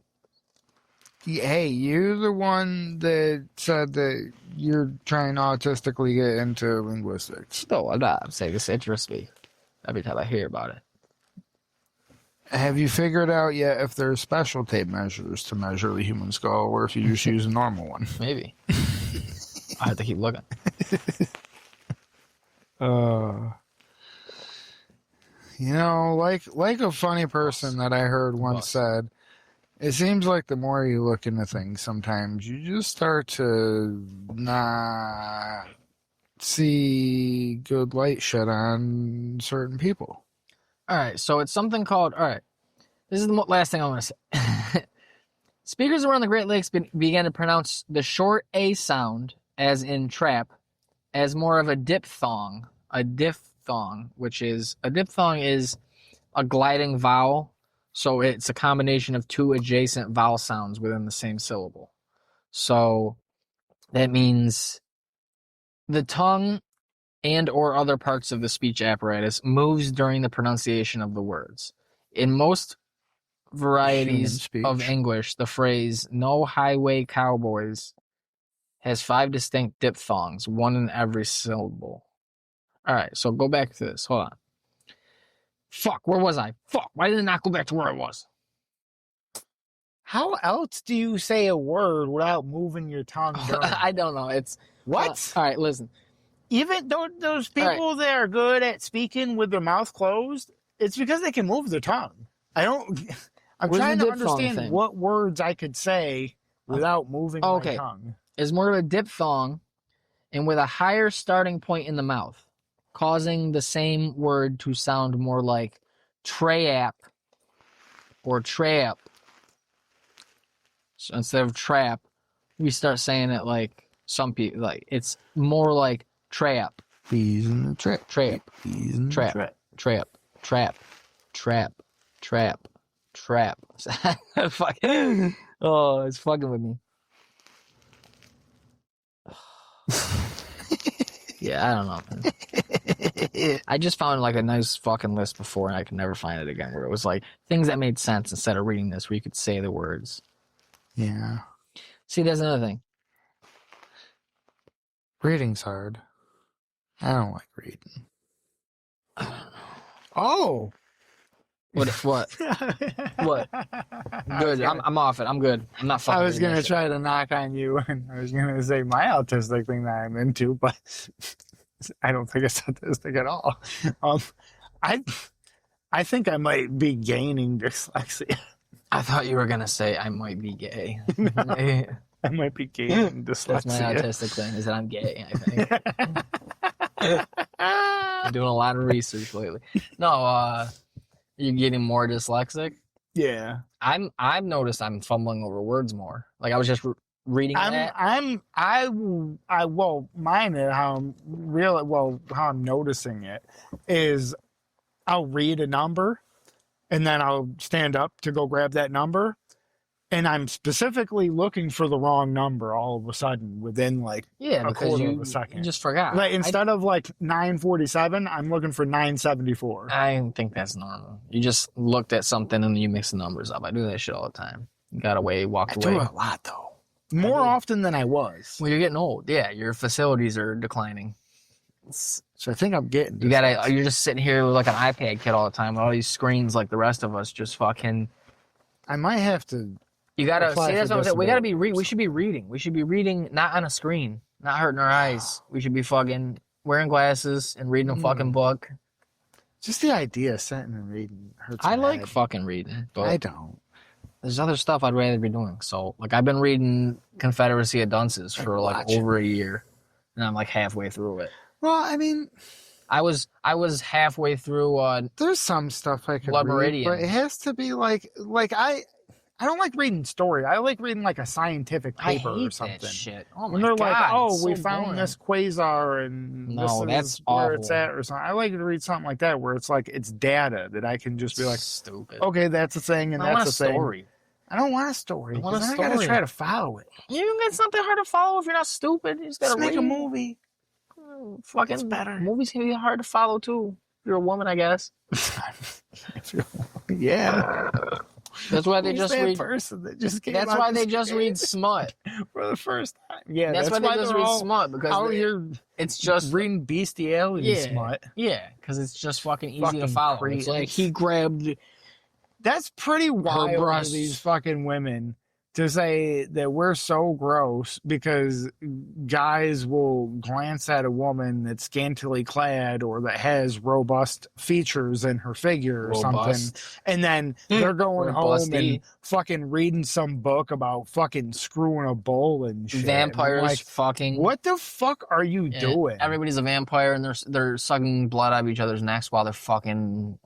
Hey, you're the one that said that you're trying to autistically get into linguistics. No, I'm not. I'm saying this interests me every time I hear about it. Have you figured out yet if there's special tape measures to measure the human skull, or if you just use a normal one? Maybe. I have to keep looking. You know, like a funny person that I heard once said, it seems like the more you look into things, sometimes you just start to not see good light shed on certain people. All right, so it's something called. All right, this is the last thing I want to say. Speakers around the Great Lakes began to pronounce the short A sound, as in trap, as more of a diphthong. A diphthong, which is a diphthong is a gliding vowel. So it's a combination of two adjacent vowel sounds within the same syllable. So that means the tongue and or other parts of the speech apparatus moves during the pronunciation of the words. In most varieties of English, the phrase "no highway cowboys" has 5 distinct diphthongs, one in every syllable. All right, so go back to this. Hold on. Fuck, where was I? Fuck, why did I not go back to where I was? How else do you say a word without moving your tongue during? I don't know. It's what? All right, listen. Even those people that are good at speaking with their mouth closed, it's because they can move their tongue. I'm trying to understand what words I could say without moving my tongue. It's more of a diphthong and with a higher starting point in the mouth, causing the same word to sound more like trap or trap. So instead of trap, we start saying it like some people, like it's more like trap. He's in the trap. Trap. He's in the trap. trap. Trap. Trap. Trap. Trap. Trap. Fuck. Oh, it's fucking with me. Yeah, I don't know. I just found like a nice fucking list before and I could never find it again where it was like things that made sense instead of reading this where you could say the words. Yeah. See, there's another thing. Reading's hard. I don't like reading. Oh. What? What? Good. I'm off it. I'm good. I'm not fucking. I was gonna try to knock on you, and I was gonna say my autistic thing that I'm into, but I don't think it's autistic at all. I think I might be gaining dyslexia. I thought you were gonna say I might be gay. I might be gaining dyslexia. That's my autistic thing. Is that I'm gay? I think. I'm doing a lot of research lately. No. You're getting more dyslexic? Yeah. I've noticed I'm fumbling over words more. Like I was just reading that. Well, mine is how I'm noticing it is I'll read a number and then I'll stand up to go grab that number. And I'm specifically looking for the wrong number all of a sudden within like a quarter of a second. You just forgot. Like instead of like 947, I'm looking for 974. I think that's normal. You just looked at something and you mix the numbers up. I do that shit all the time. Got away, walked away. I do it a lot though. More often than I was. Well, you're getting old. Yeah, your facilities are declining. So I think I'm getting You're just sitting here with like an iPad kid all the time with all these screens like the rest of us just fucking. I might have to. You gotta see. That's what I'm saying. We gotta be. We should be reading. We should be reading, not on a screen, not hurting our eyes. We should be fucking wearing glasses and reading a fucking book. Just the idea of sitting and reading hurts. I like fucking reading, but I don't. There's other stuff I'd rather be doing. So, like, I've been reading Confederacy of Dunces for like over a year, and I'm like halfway through it. Well, I mean, I was halfway through. There's some stuff I could Lebronze, but it has to be like I don't like reading story. I like reading like a scientific paper or something. That shit. Oh my when they're God, like, oh, we so found boring. this quasar and No, this that's is where awful. it's at or something. I like to read something like that where it's like it's data that I can just be like, stupid. okay, that's a thing and I want that's a a thing. story. I don't want a story. I want a I story. gotta try to follow it. You get something hard to follow if you're not stupid. You just gotta Just make read. a movie. Fucking It's better. Movies can be hard to follow too. If you're a woman, I guess. Yeah. That's why they Who's just that read. person that just came That's out why the they just screen read smut. for the first time. Yeah, That's why they just they're read all smut because out here it's just reading bestiality yeah, smut. yeah, because it's just fucking easy Fucking to follow. crazy. It's like he grabbed. That's pretty wild for breasts. these fucking women to say that we're so gross because guys will glance at a woman that's scantily clad or that has robust features in her figure or something, and then they're going home and fucking reading some book about fucking screwing a bull and shit. Vampires, Like, fucking. what the fuck are you doing? Everybody's a vampire and they're sucking blood out of each other's necks while they're fucking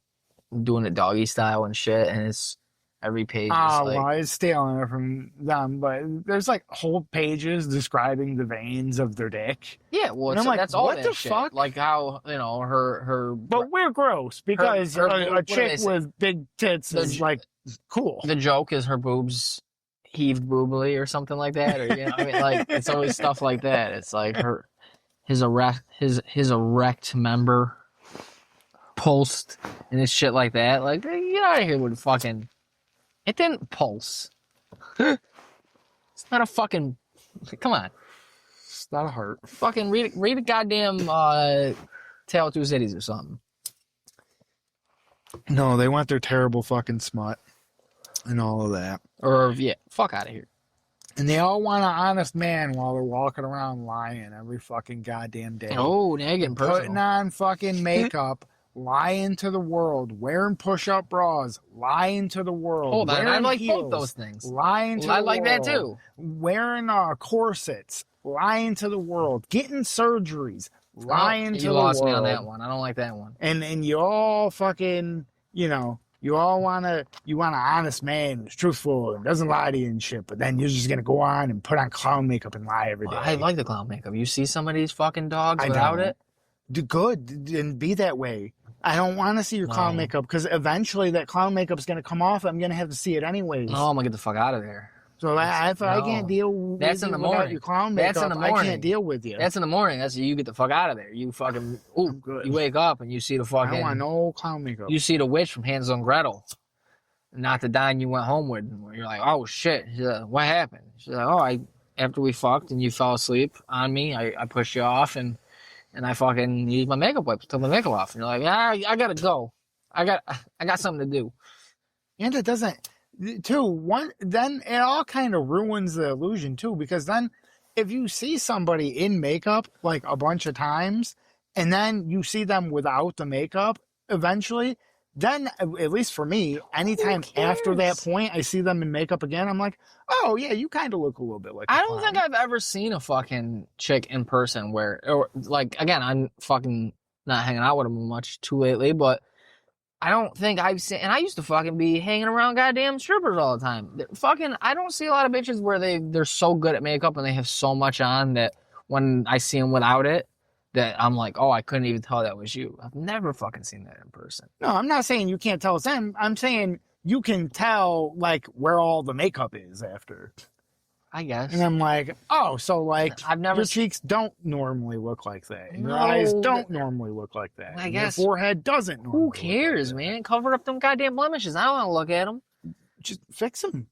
doing it doggy style and shit, and it's. Every page is well, it's stealing it from them, but there's like whole pages describing the veins of their dick. Yeah, well, And I'm like, that's all what that the shit. fuck? Like how, her. But we're gross because a chick with big tits is like cool. The joke is her boobs heaved boobily or something like that, or I mean, like it's always stuff like that. It's like his erect member pulsed and it's shit like that. Like, get out of here with fucking. It didn't pulse. It's not a fucking. Come on. It's not a heart. Fucking read a goddamn Tale of Two Cities or something. No, they want their terrible fucking smut and all of that. Or fuck out of here. And they all want an honest man while they're walking around lying every fucking goddamn day. Oh, now you're getting personal. Putting on fucking makeup. Lying to the world, wearing push-up bras, lying to the world. Hold on, I like heels, both those things. Lying to the world. I like that too. Wearing corsets, lying to the world, getting surgeries, lying to the world. You lost me on that one. I don't like that one. And you all fucking, you all want an honest man who's truthful and doesn't lie to you and shit, but then you're just going to go on and put on clown makeup and lie every day. I like the clown makeup. You see some of these fucking dogs without it? Do good and be that way. I don't want to see your clown makeup because eventually that clown makeup is going to come off. I'm going to have to see it anyways. No, I'm going to get the fuck out of there. So if I can't deal with That's in the morning. your clown makeup, That's in the morning. I can't deal with you. That's in the morning. That's you get the fuck out of there. You fucking good. You wake up and you see the fucking. I don't want no clown makeup. You see the witch from Hansel and Gretel, not the Don you went home with. You're like, oh shit, she's like, what happened? She's like, oh, after we fucked and you fell asleep on me, I pushed you off and I fucking used my makeup wipes to take my makeup off. And you're like, I gotta go. I got something to do. And it doesn't. Then it all kind of ruins the illusion too, because then if you see somebody in makeup like a bunch of times and then you see them without the makeup eventually, then at least for me, anytime after that point I see them in makeup again, I'm like, oh yeah, you kind of look a little bit like I don't think I've ever seen a fucking chick in person or like, again, I'm fucking not hanging out with them much too lately, but I don't think I've seen, and I used to fucking be hanging around goddamn strippers all the time. I don't see a lot of bitches where they're so good at makeup and they have so much on that when I see them without it, that I'm like, oh, I couldn't even tell that was you. I've never fucking seen that in person. No, I'm not saying you can't tell it's them. I'm saying you can tell like where all the makeup is after. I guess. And I'm like, oh, so like I've never your cheeks don't normally look like that. And your eyes don't normally look like that. I guess. Your forehead doesn't normally Who cares, man? Cover up them goddamn blemishes. I don't want to look at them. Just fix them.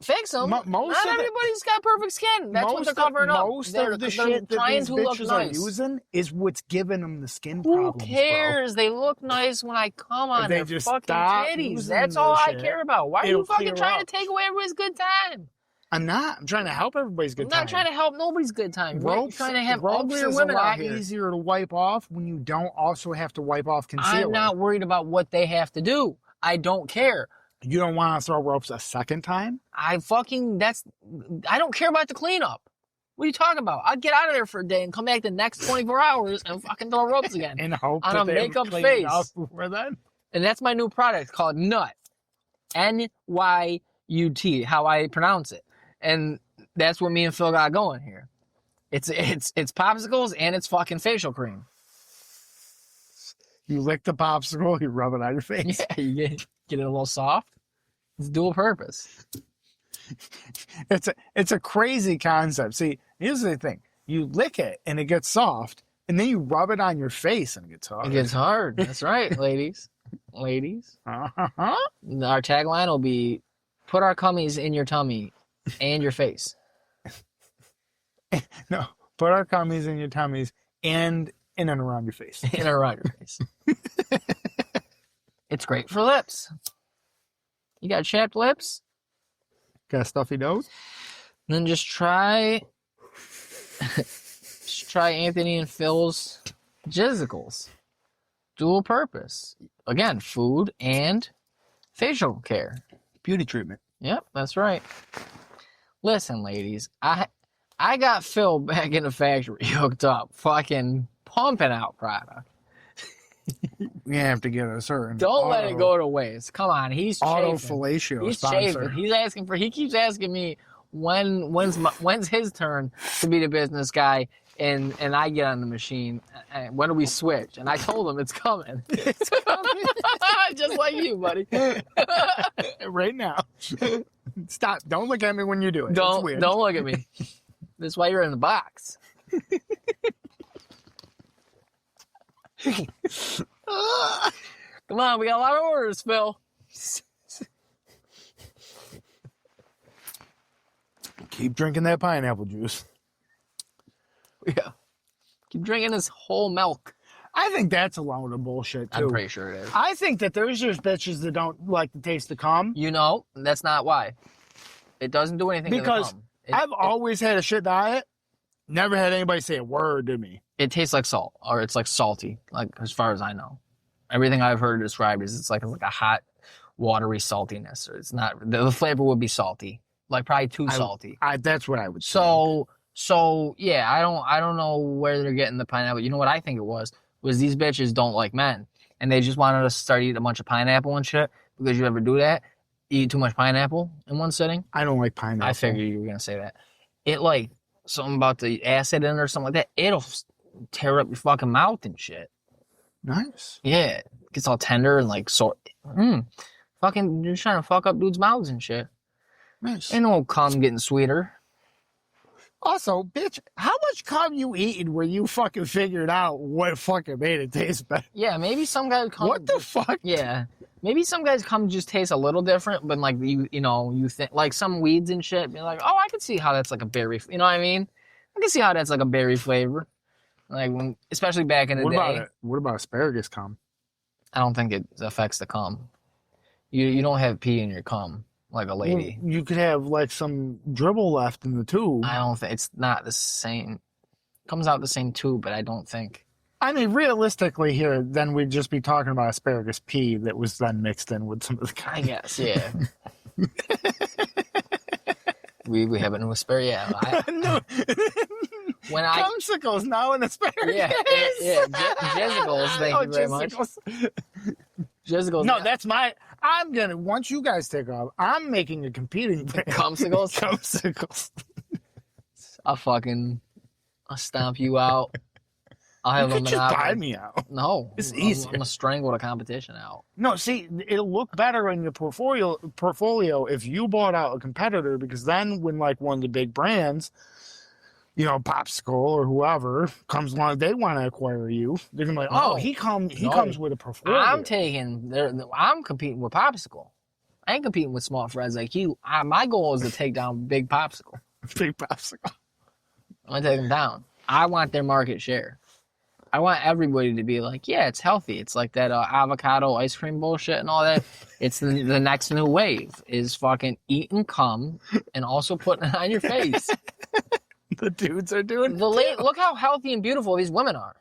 Fix them. Most Not of everybody's got perfect skin. That's what they're covering up. Most of the shit that these bitches are using is what's giving them the skin problems, Who cares? They look nice when I come on their just fucking titties. That's all I care about. Why are you fucking trying to take away everybody's good time? I'm not. I'm trying to help everybody's good time. I'm not trying to help nobody's good time. I'm trying to have uglier is women a lot out here. easier to wipe off when you don't also have to wipe off concealer. I'm not worried about what they have to do. I don't care. You don't want to throw ropes a second time? I don't care about the cleanup. What are you talking about? I'd get out of there for a day and come back the next 24 hours and fucking throw ropes again. And hope on that a they makeup clean face. up before then. And that's my new product called Nut. N-Y-U-T, how I pronounce it. And that's what me and Phil got going here. It's popsicles and it's fucking facial cream. You lick the popsicle, you rub it on your face. Yeah, you get it a little soft. It's dual purpose. It's a crazy concept. See, here's the thing. You lick it and it gets soft, and then you rub it on your face and it gets hard. It gets hard. That's right, ladies. Ladies. Uh-huh. Our tagline will be, put our cummies in your tummy and your face. No, put our cummies in your tummies and in and around your face. In and around your face. It's great for lips. You got chapped lips? Got a stuffy nose? Then just try Anthony and Phil's Jizzicles. Dual purpose. Again, food and facial care. Beauty treatment. Yep, that's right. Listen, ladies, I got Phil back in the factory hooked up, fucking pumping out product. We have to get a certain. Don't let it go to waste. Come on, he's auto chafing. fellatio He's sponsor. chafing. He keeps asking me when's his turn to be the business guy, and I get on the machine. When do we switch? And I told him it's coming. It's coming. Just like you, buddy. Right now. Stop. Don't look at me when you do it. Don't look at me. That's why you're in the box. Come on, we got a lot of orders, Phil. Keep drinking that pineapple juice. Yeah. Keep drinking this whole milk. I think that's a load of bullshit, too. I'm pretty sure it is. I think that there's just bitches that don't like the taste of cum. You know, that's not why. It doesn't do anything Because to the cum. I've always had a shit diet. Never had anybody say a word to me. It tastes like salt, or it's like salty, like as far as I know. Everything I've heard described is it's like a hot, watery saltiness. Or it's not. The flavor would be salty, like probably too salty. That's what I would say. So yeah, I don't know where they're getting the pineapple. You know what I think it was these bitches don't like men, and they just wanted us to start eating a bunch of pineapple and shit. Because you ever do that? Eat too much pineapple in one sitting? I don't like pineapple. I figured you were gonna say that. It like something about the acid in it or something like that. It'll tear up your fucking mouth and shit. Nice. Yeah, it gets all tender and like sort. Fucking, you're trying to fuck up dudes' mouths and shit. Nice. Ain't no cum getting sweeter. Also, bitch, how much cum you eating where you fucking figured out what fucking made it taste better? Yeah, maybe some guys cum. What the fuck? Yeah, maybe some guys cum just taste a little different, but like you think like some weeds and shit. Be like, oh, I could see how that's like a berry. You know what I mean? I can see how that's like a berry flavor. Like especially back in the day. What about asparagus cum? I don't think it affects the cum. You don't have pee in your cum like a lady. Well, you could have like some dribble left in the tube. I don't think it's not the same. It comes out the same tube, but I don't think. I mean, realistically here, then we'd just be talking about asparagus pea that was then mixed in with some of the cum. I guess, yeah. we have a new asparagus. Yeah. No. When Cumsicles now in asparagus. Yeah. Jizzicles, thank you very much. Jizzicles. No, that's my. Once you guys take off, I'm making a competing thing. Cumsicles? Cumsicles. I'll stomp you out. I'll have You a could just monopoly. buy me out. No. It's I'm easier. going to strangle the competition out. No, see, it'll look better in your portfolio if you bought out a competitor, because then when like one of the big brands, Popsicle or whoever comes along, they want to acquire you. They're gonna be like, No. oh, he comes with a portfolio. I'm competing with Popsicle. I ain't competing with small fries like you. My goal is to take down Big Popsicle. Big popsicle. I'm gonna take them down. I want their market share. I want everybody to be like, yeah, it's healthy. It's like that avocado ice cream bullshit and all that. It's the next new wave is fucking eat and cum and also putting it on your face. The dudes are doing Look how healthy and beautiful these women are.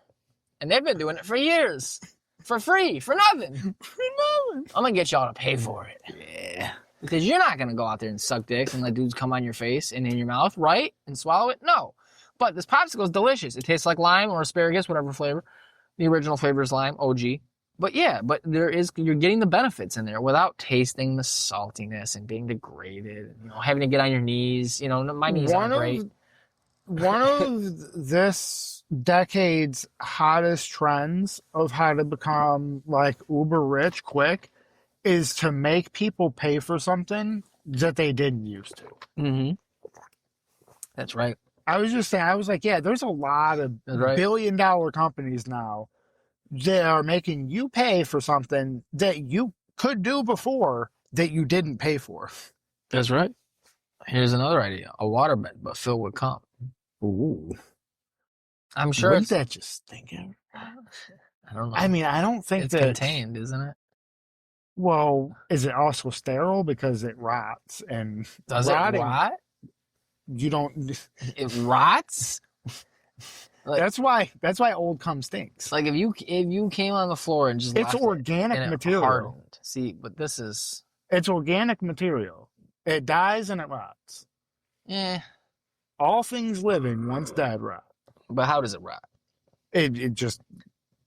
And they've been doing it for years. For free. For nothing. I'm gonna get y'all to pay for it. Yeah. Because you're not gonna go out there and suck dicks and let dudes come on your face and in your mouth, right? And swallow it? No. But this popsicle is delicious. It tastes like lime or asparagus, whatever flavor. The original flavor is lime, OG. But yeah, you're getting the benefits in there without tasting the saltiness and being degraded. You know, having to get on your knees. You know, my knees aren't great. One of this decade's hottest trends of how to become like uber rich quick is to make people pay for something that they didn't used to. Mm-hmm. That's right. I was just saying, I was like, yeah, there's a lot of billion-dollar companies now that are making you pay for something that you could do before that you didn't pay for. That's right. Here's another idea. A waterbed, but filled with cum. Ooh. I'm sure Wouldn't that just thinking? I don't know. I mean, I don't think it's that... contained, isn't it? Well, is it also sterile because it rots and does it rot? You don't. It rots. Like, that's why old cum stinks. Like if you came on the floor and just it's organic material. Hardened. See, but this is it's organic material. It dies and it rots. Yeah. All things living once dead rot. But how does it rot? It just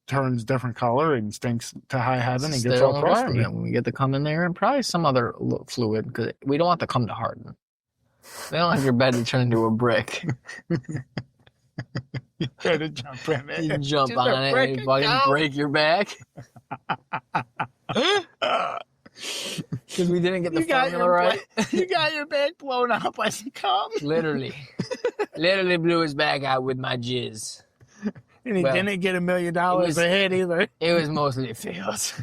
turns different color and stinks to high heaven and gets all crusty. When we get the cum in there and probably some other fluid because we don't want the cum to harden. They don't want your bed to turn into a brick. You gotta jump in it. You jump just on it and you fucking break your back. Because we didn't get the formula right. You got your back blown out by some cum. Literally blew his back out with my jizz. And he didn't get $1 million a hit either. It was mostly fails.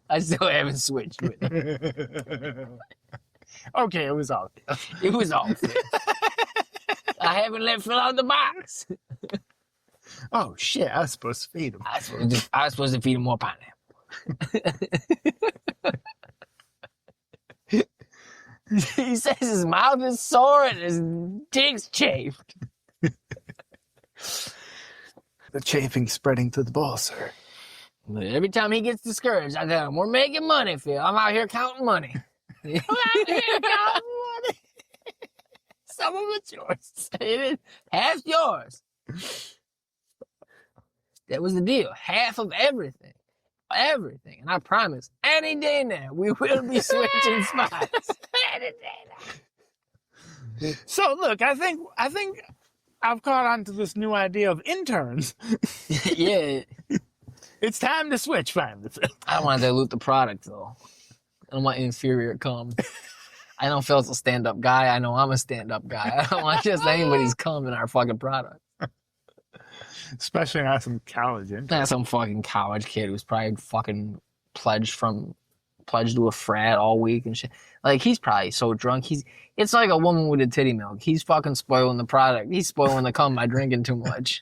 I still haven't switched with it. Okay, it was all. It was all. I haven't let Phil out the box. Oh shit! I was supposed to feed him. I was supposed to feed him more pineapple. He says his mouth is sore and his dick's chafed. The chafing spreading to the ball, sir. But every time he gets discouraged, I tell him, "We're making money, Phil. I'm out here counting money." I'm out here counting money. Some of it's yours. It is half yours. That was the deal. Half of everything. Everything. And I promise, any day now, we will be switching spots. Any day now. So look, I think I've caught on to this new idea of interns. Yeah. It's time to switch finally. I don't want to dilute the product though. I don't want inferior cum. I know Phil's a stand-up guy. I know I'm a stand-up guy. I don't want just anybody's cum in our fucking product. Especially not some college intern. Not some fucking college kid who's probably fucking pledged to a frat all week and shit. Like, he's probably so drunk. It's like a woman with a titty milk. He's fucking spoiling the product. He's spoiling the cum by drinking too much.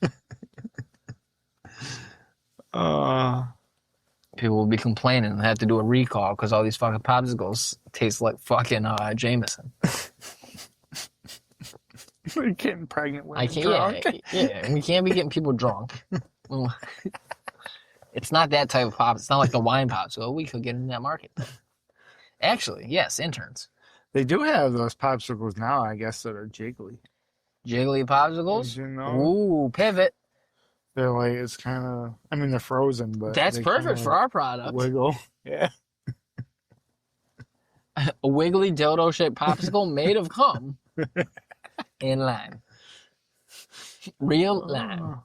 People will be complaining and have to do a recall because all these fucking popsicles taste like fucking Jameson. We're getting pregnant women drunk. Yeah, we can't be getting people drunk. It's not that type of pop. It's not like the wine popsicle. We could get in that market. Actually, yes, interns. They do have those popsicles now, I guess, that are jiggly. Jiggly popsicles? You know? Ooh, pivot. They're like, it's kind of, I mean, they're frozen, but. That's perfect for our product. Wiggle. Yeah. A wiggly dildo-shaped popsicle made of cum and lime. Real lime.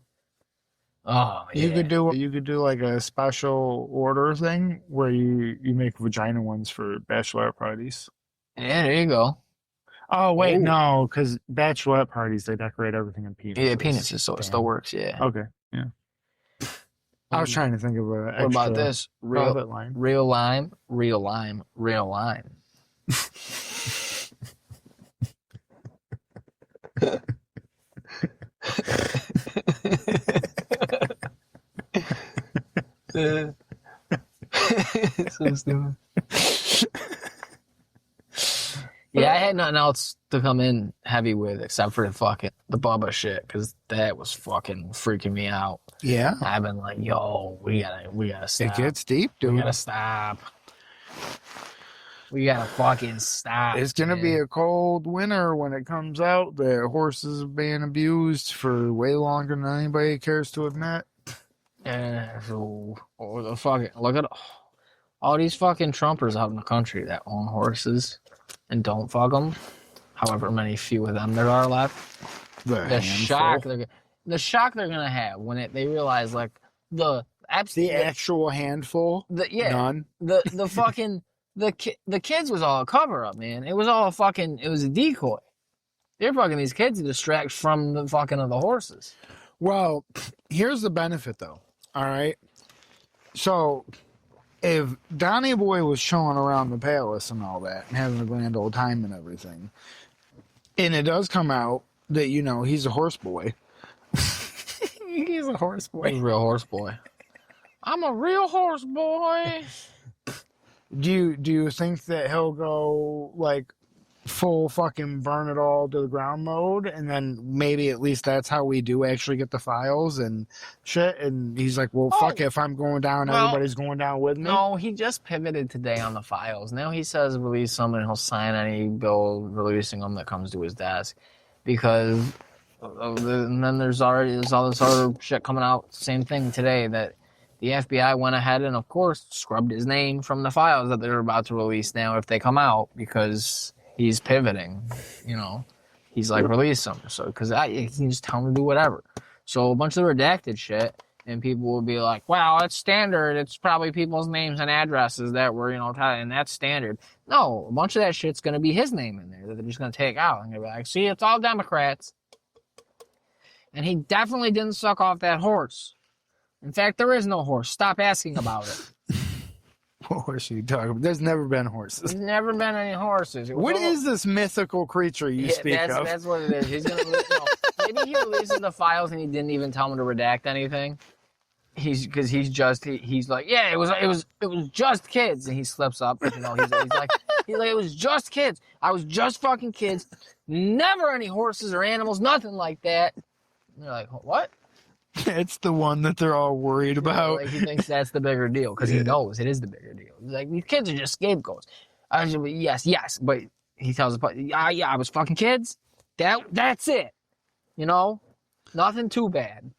Oh, yeah. You could do like a special order thing where you make vagina ones for bachelorette parties. Yeah, there you go. Oh, wait, no, because bachelorette parties, they decorate everything in penises. Yeah, penises, so it still works, yeah. Okay, yeah. I was trying to think of a extra what about this? profit line. Real lime, real lime, real lime. So stupid. Yeah, I had nothing else to come in heavy with except for the Bubba shit, because that was fucking freaking me out. Yeah. I've been like, yo, we gotta stop. It gets deep, dude. We gotta stop. We gotta fucking stop. It's gonna be a cold winter when it comes out that horses are being abused for way longer than anybody cares to admit. Yeah, so the fucking look at all these fucking Trumpers out in the country that own horses and don't fuck them. However many few of them there are left. The shock they're gonna have when they realize like the actual handful. None. The fucking the kids was all a cover up, man. It was all it was a decoy. They're fucking these kids to distract from the fucking of the horses. Well, here's the benefit though. All right. So if Donnie Boy was showing around the palace and all that and having a grand old time and everything, and it does come out that, you know, he's a horse boy. He's a horse boy. He's a real horse boy. I'm a real horse boy. Do you think that he'll go like full fucking burn it all to the ground mode, and then maybe at least that's how we do actually get the files and shit? And he's like, well, fuck it, if I'm going down, everybody's going down with me. No, he just pivoted today on the files. Now he says release them and he'll sign any bill releasing them that comes to his desk, because and then there's all this other shit coming out. Same thing today, that the FBI went ahead and of course scrubbed his name from the files that they're about to release now if they come out, because he's pivoting, you know. He's like, release them. So, because he can just tell him to do whatever. So a bunch of the redacted shit, and people will be like, wow, it's standard. It's probably people's names and addresses that were, you know, and that's standard. No, a bunch of that shit's going to be his name in there that they're just going to take out. And they're like, see, it's all Democrats. And he definitely didn't suck off that horse. In fact, there is no horse. Stop asking about it. What horse are you talking about? There's never been horses. There's never been any horses. What is this mythical creature you speak of? That's what it is. He's gonna maybe he releases the files and he didn't even tell him to redact anything. He's like, yeah, it was just kids, and he slips up. You know, he's like it was just kids. I was just fucking kids. Never any horses or animals, nothing like that. And they're like, what? It's the one that they're all worried about. Like, he thinks that's the bigger deal because he knows it is the bigger deal. He's like, these kids are just scapegoats. I was like, yes, but he tells us, I was fucking kids. That's it. You know, nothing too bad.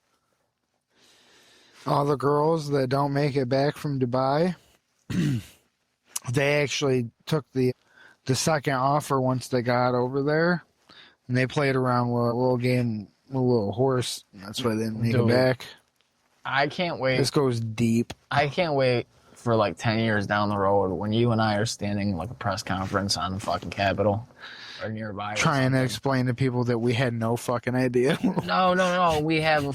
All the girls that don't make it back from Dubai, they actually took the second offer once they got over there, and they played around with a little game. A little horse. That's why they didn't make it back. I can't wait. This goes deep. I can't wait for like 10 years down the road when you and I are standing like a press conference on the fucking Capitol or nearby. Trying to explain to people that we had no fucking idea. No. We have a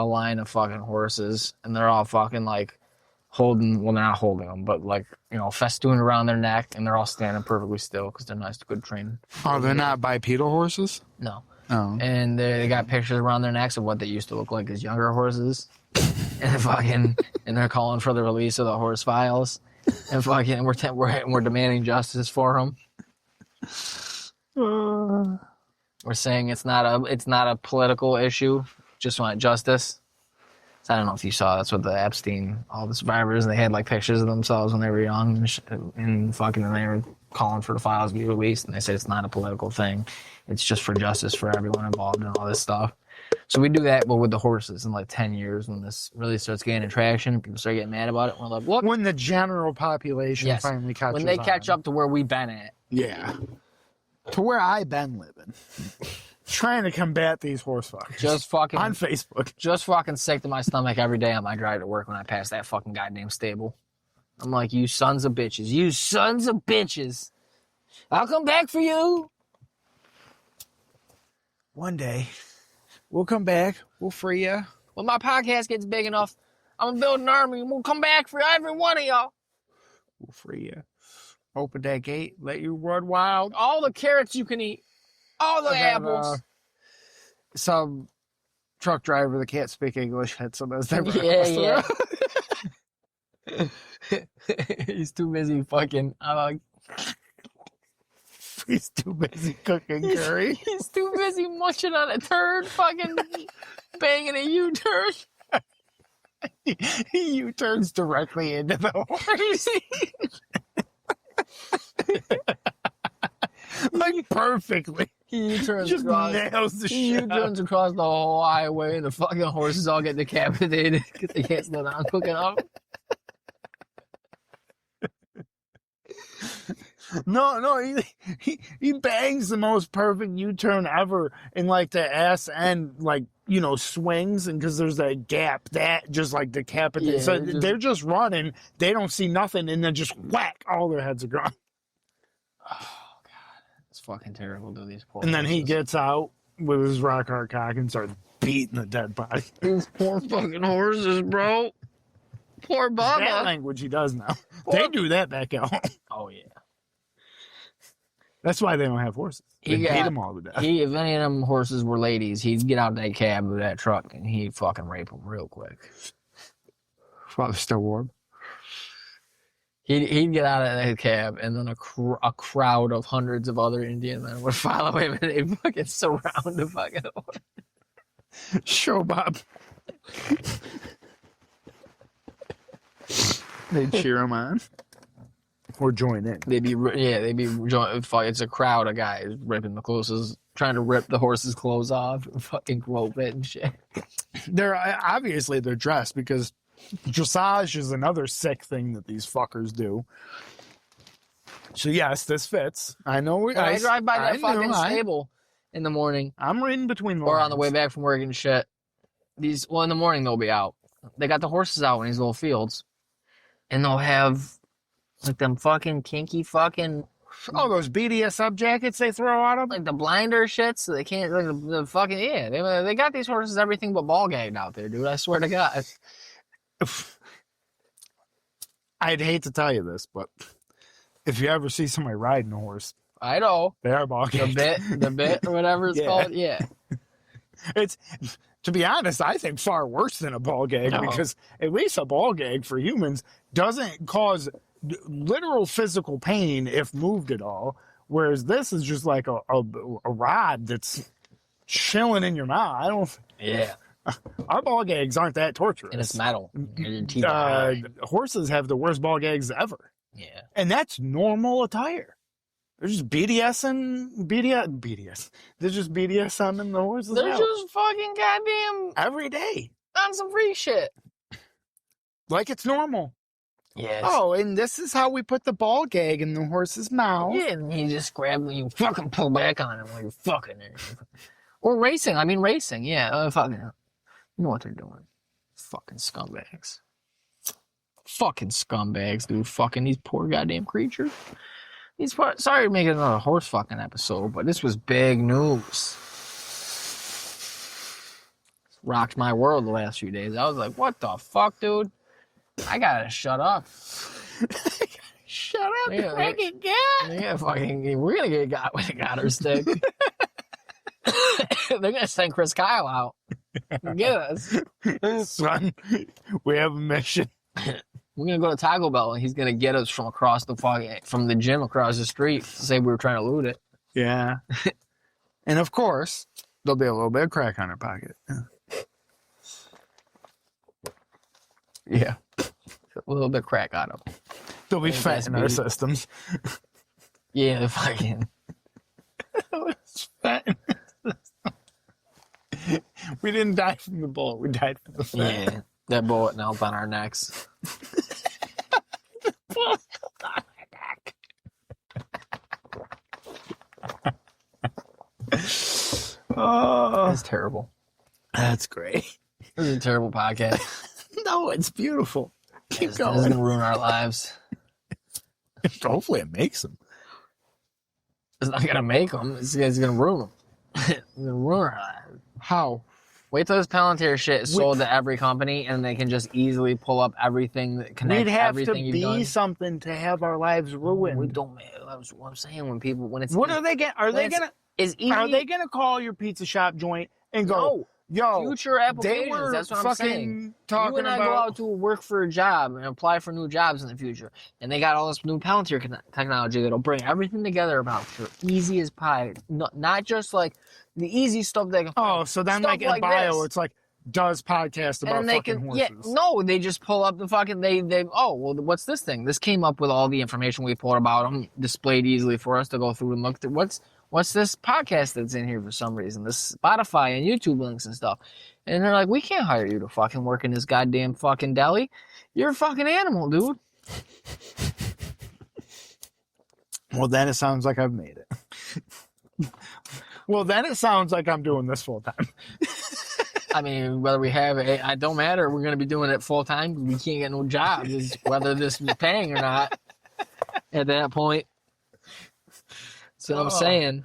line of fucking horses, and they're all fucking like holding. Well, they're not holding them, but like, you know, festooned around their neck, and they're all standing perfectly still because they're nice, good trained. Oh, they're not bipedal horses? No. Oh. And they got pictures around their necks of what they used to look like as younger horses. And they're calling for the release of the horse files. And we're demanding justice for them. We're saying it's not a political issue. Just want justice. So I don't know if you saw, that's what the Epstein, all the survivors, they had like pictures of themselves when they were young and they were calling for the files to be released, and they said it's not a political thing. It's just for justice for everyone involved in all this stuff. So we do that, but with the horses in like 10 years when this really starts gaining traction, people start getting mad about it. We're like, look. When the general population finally catches when they catch up to where we've been at. Yeah. To where I've been living. Trying to combat these horse fuckers. Just fucking. On Facebook. Just fucking sick to my stomach every day on my drive to work when I pass that fucking goddamn stable. I'm like, you sons of bitches. You sons of bitches. I'll come back for you. One day, we'll come back. We'll free you. When my podcast gets big enough, I'm going to build an army and we'll come back for every one of y'all. We'll free you. Open that gate, let you run wild. All the carrots you can eat. All the And then, apples. some truck driver that can't speak English had some as their Yeah. He's too busy fucking. He's too busy cooking curry. He's too busy munching on a turd, fucking banging a U-turn. He U-turns directly into the horse. Like perfectly. He U-turns Just across. nails the He shit. U-turns across the whole highway, and the fucking horses all get decapitated because they can't slow down quick enough. No, he bangs the most perfect U-turn ever in like the ass end, like, you know, swings, and because there's that gap that just like decapitates. Yeah, so they're just running, they don't see nothing, and then just whack, all their heads are gone. Oh god, it's fucking terrible to these poor. And then he horses. gets out with his rock hard cock and starts beating the dead body. These poor fucking horses, bro. Poor That Bubba. language he does now. They do that back at home. Oh yeah. That's why they don't have horses. They beat them all to death. If any of them horses were ladies, he'd get out that cab of that truck and he'd fucking rape them real quick. While they're still warm. He'd get out of that cab, and then a crowd of hundreds of other Indian men would follow him, and they'd fucking surround the fucking horse. Show Bob. They cheer him on. Or join in. They'd be it's a crowd of guys ripping the clothes, trying to rip the horse's clothes off and fucking rope it and shit. They're obviously they're dressed because dressage is another sick thing that these fuckers do. So yes, this fits. I know. When I drive by that fucking stable in the morning, I'm reading between the or lines. on the way back from work and shit. In the morning they'll be out. They got the horses out in these little fields, and they'll have like them fucking kinky fucking. Oh, those BDSM jackets they throw at them? Like the blinder shit, so they can't, like the fucking, yeah. They got these horses everything but ball gagged out there, dude. I swear to God. I'd hate to tell you this, but if you ever see somebody riding a horse, I know. they are ball gagged. The bit, or whatever it's called, yeah. It's, to be honest, I think far worse than a ball gag because at least a ball gag for humans doesn't cause literal physical pain if moved at all, whereas this is just like a rod that's chilling in your mouth. I don't. Yeah. Our ball gags aren't that torturous. And it's metal. Your teeth are hard. Horses have the worst ball gags ever. Yeah. And that's normal attire. They're just BDS. They're just BDSM and the horses. They're out. just fucking goddamn Every day. on some freak shit. Like it's normal. Yes. Oh, and this is how we put the ball gag in the horse's mouth. Yeah, and you just grab and you fucking pull back on him while you're fucking it. Or racing. I mean, racing. Yeah. Fucking. You know what they're doing. Fucking scumbags. Fucking scumbags, dude. Fucking these poor goddamn creatures. Sorry to make it another horse fucking episode, but this was big news. Rocked my world the last few days. I was like, what the fuck, dude? I gotta shut up. Shut up, fucking Yeah, fucking, we're gonna get got with a Goddard stick. They're gonna send Chris Kyle out. Get us. Son, we have a mission. We're gonna go to Taco Bell and he's gonna get us from the gym across the street to say we were trying to loot it. Yeah. And of course, there'll be a little bit of crack on our pocket. Yeah. A little bit of crack on them. They'll be fat in our systems. Yeah, the fucking. It's fat in our system. We didn't die from the bullet. We died from the fat. Yeah, that bullet knelt on our necks. Oh, That's terrible. that's great. This is a terrible podcast. No, it's beautiful. Keep This is going. gonna ruin our lives. Hopefully it makes them. It's not gonna make them. It's gonna ruin them. It's gonna ruin our lives. How? Wait till this Palantir shit is sold to every company, and they can just easily pull up everything that connects We'd have everything to you've done. be something to have our lives ruined. We don't. That's what I'm saying. When it's what are they getting? Are they gonna call your pizza shop joint and go, yo, future applications? They were that's what I'm saying. Talking you and I go out to work for a job and apply for new jobs in the future, and they got all this new Palantir technology that'll bring everything together about for easy as pie. Not just like the easy stuff they can. Oh, so then like in bio, it's like does podcast about fucking horses. Yeah, no, they just pull up the fucking oh, well, what's this thing? This came up with all the information we pulled about them, displayed easily for us to go through and look at. What's this podcast that's in here for some reason? This Spotify and YouTube links and stuff. And they're like, we can't hire you to fucking work in this goddamn fucking deli. You're a fucking animal, dude. Well, then it sounds like I've made it. Well, then it sounds like I'm doing this full time. I mean, whether we have it, it don't matter. We're going to be doing it full time. We can't get no jobs, whether this is paying or not at that point. That's what I'm saying.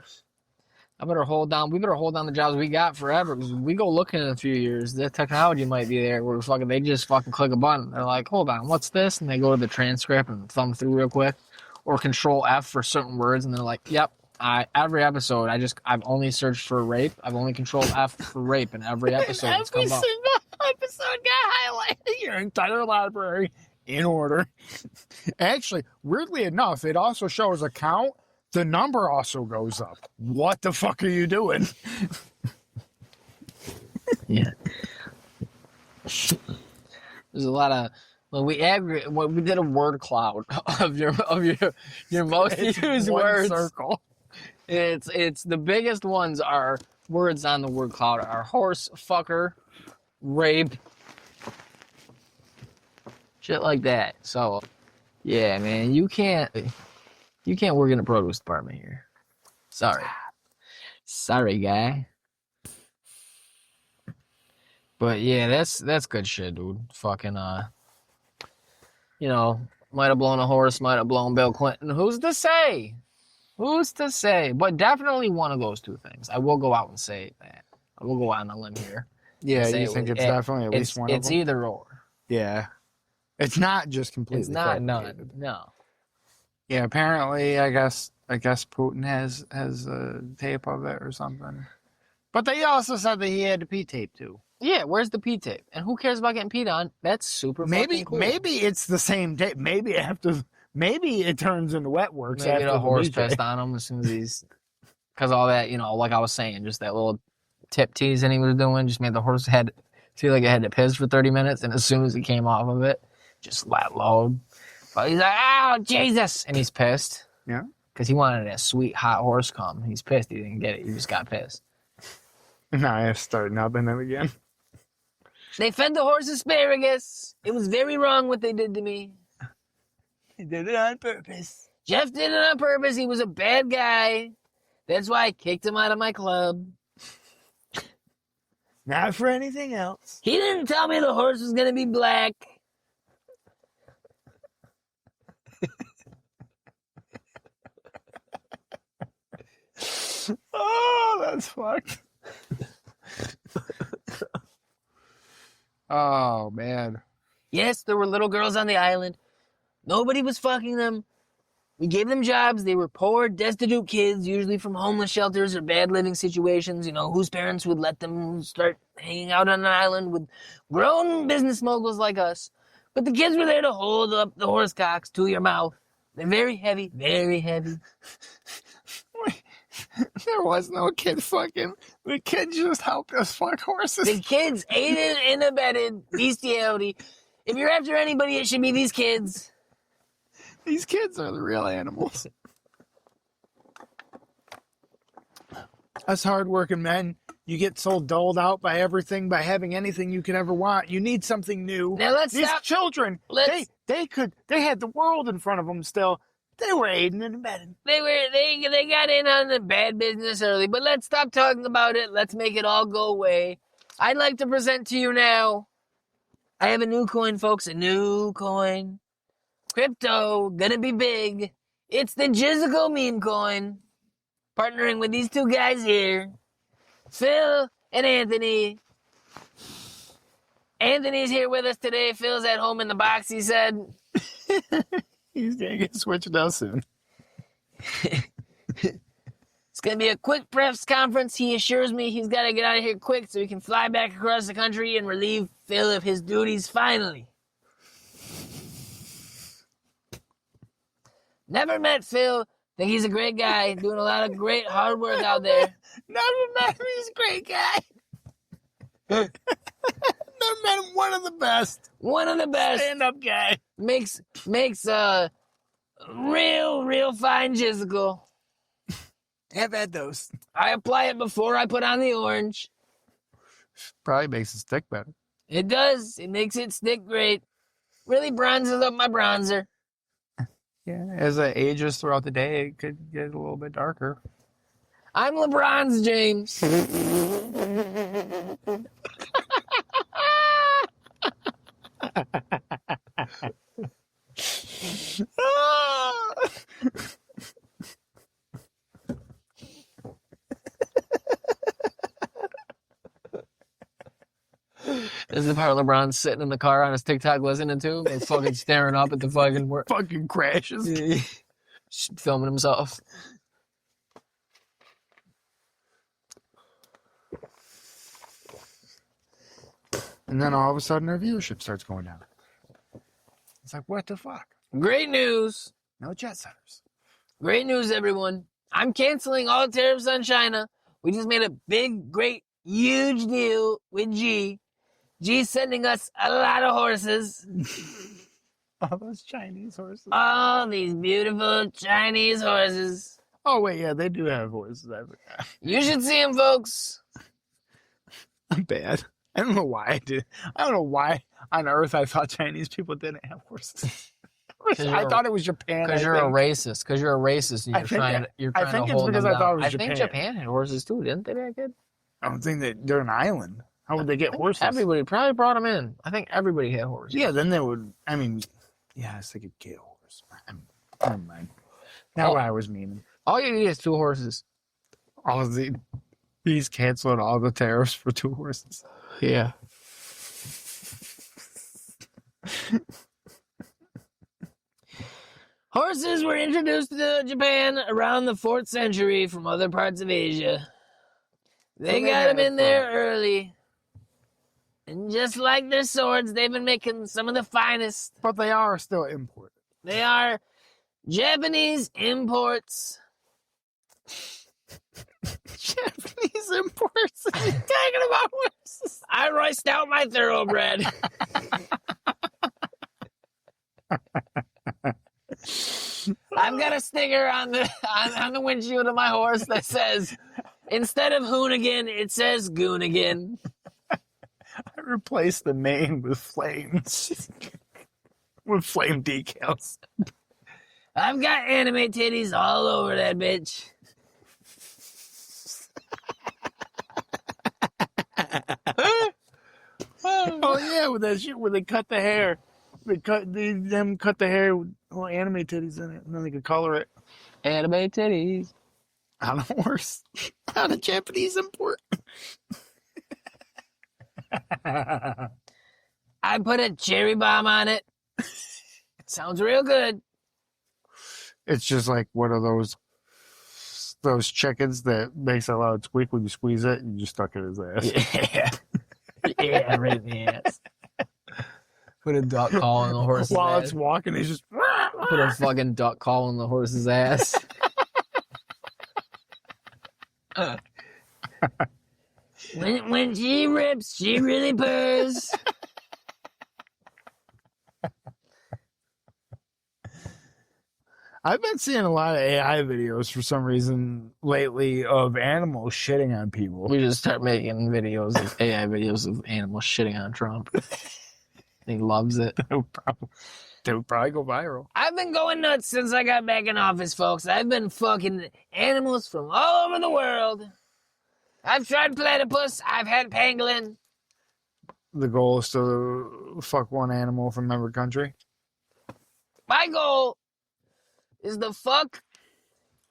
We better hold down the jobs we got forever, because we go looking in a few years, the technology might be there where they just fucking click a button. They're like, hold on, what's this? And they go to the transcript and thumb through real quick, or Control F for certain words, and they're like, yep. Every episode, I've only searched for rape. I've only Controlled F for rape in every episode. Every single episode got highlighted. Your entire library in order. Actually, weirdly enough, it also shows a count. The number also goes up. What the fuck are you doing? Yeah. There's a lot of. Well, we did a word cloud of your most used words. Circle. It's the biggest ones are words on the word cloud are horse, fucker, rape, shit like that. So, yeah, man, you can't work in the produce department here. Sorry, guy. But yeah, that's good shit, dude. Fucking might have blown a horse, might have blown Bill Clinton. Who's to say? But definitely one of those two things. I will go out and say that. I will go out on a limb here. Yeah, you think it's definitely at least one of them? It's either or. Yeah. It's not just completely It's not none. No. Yeah, apparently, I guess Putin has a tape of it or something. But they also said that he had the P tape too. Yeah, where's the P tape? And who cares about getting peed on? That's super fucking cool. Maybe it's the same tape. Maybe it turns into wet works. Maybe the horse pissed on him as soon as he's... Because all that, like I was saying, just that little tip teasing he was doing just made the horse feel like it had to piss for 30 minutes, and as soon as he came off of it, just let load. But he's like, oh, Jesus! And he's pissed. Yeah. Because he wanted a sweet, hot horse cum. He's pissed he didn't get it. He just got pissed. Now I have started nubbing it again. They fed the horse asparagus. It was very wrong what they did to me. He did it on purpose. Jeff did it on purpose. He was a bad guy. That's why I kicked him out of my club. Not for anything else. He didn't tell me the horse was going to be black. Oh, that's fucked. Oh, man. Yes, there were little girls on the island. Nobody was fucking them. We gave them jobs. They were poor, destitute kids, usually from homeless shelters or bad living situations, whose parents would let them start hanging out on an island with grown business moguls like us. But the kids were there to hold up the horse cocks to your mouth. They're very heavy, very heavy. There was no kid fucking. The kids just helped us fuck horses. The kids aided and abetted bestiality. If you're after anybody, it should be these kids. These kids are the real animals. Us hardworking men, you get so dulled out by everything, by having anything you could ever want. You need something new. Now let's These stop. children, they had the world in front of them still. They were aiding and abetting. They got in on the bad business early, but let's stop talking about it. Let's make it all go away. I'd like to present to you now. I have a new coin, folks. A new coin. Crypto, gonna be big. It's the Jizz meme coin. Partnering with these two guys here. Phil and Anthony. Anthony's here with us today. Phil's at home in the box, he said. He's gonna get switched out soon. It's going to be a quick press conference. He assures me he's got to get out of here quick so he can fly back across the country and relieve Phil of his duties finally. Never met Phil. Think he's a great guy, doing a lot of great hard work out there. Never met him. He's a great guy. Never met him. One of the best. One of the best. Stand-up guy. Makes real fine jizzical. Have had those. I apply it before I put on the orange. Probably makes it stick better. It does. It makes it stick great. Really bronzes up my bronzer. Yeah, as it ages throughout the day, it could get a little bit darker. I'm Lebronze James. This is the part of LeBron sitting in the car on his TikTok listening to, like fucking staring up at the fucking fucking crashes. Filming himself. And then all of a sudden our viewership starts going down. It's like, what the fuck? Great news. No jet setters. Great news, everyone. I'm canceling all tariffs on China. We just made a big, great, huge deal with G. G's sending us a lot of horses. All those Chinese horses. All these beautiful Chinese horses. Oh, wait, yeah, they do have horses. You should see them, folks. I'm bad. I don't know why I did. I don't know why on earth I thought Chinese people didn't have horses. I thought it was Japan. Because you're a racist. Because you're a racist and you're trying to hold them down. I think Japan had horses too, didn't they, back then? I don't think that they're an island. How would they get horses? Everybody probably brought them in. I think everybody had horses. Yeah, then they would. I mean, yes, they could get a horse. Never mind. Now I was meaning. All you need is 2 horses. He's canceling all the tariffs for 2 horses. Yeah. Horses were introduced to Japan around the 4th century from other parts of Asia. They got them in there early. And just like their swords, they've been making some of the finest. But they are still imported. They are Japanese imports. Japanese imports? What are you talking about horses? I riced out my thoroughbred. I've got a sticker on the windshield of my horse that says, instead of Hoonigan, it says Goonigan. I replaced the mane with flames. With flame decals. I've got anime titties all over that bitch. Oh yeah, with that shit where they cut the hair. They cut the hair with anime titties in it, and then they could color it. Anime titties. On a horse. On a Japanese import. I put a cherry bomb on it. It sounds real good. It's just like one of those chickens that makes a loud squeak when you squeeze it, and you just stuck it in his ass. Yeah. Yeah, right in the ass. Put a duck call in the horse's While ass. it's walking, it's just... Put a fucking duck call in the horse's ass. When she rips, she really purrs. I've been seeing a lot of AI videos for some reason lately of animals shitting on people. We just start making videos of AI videos of animals shitting on Trump. He loves it. They would probably go viral. I've been going nuts since I got back in office, folks. I've been fucking animals from all over the world. I've tried platypus. I've had pangolin. The goal is to fuck one animal from every country. My goal is to fuck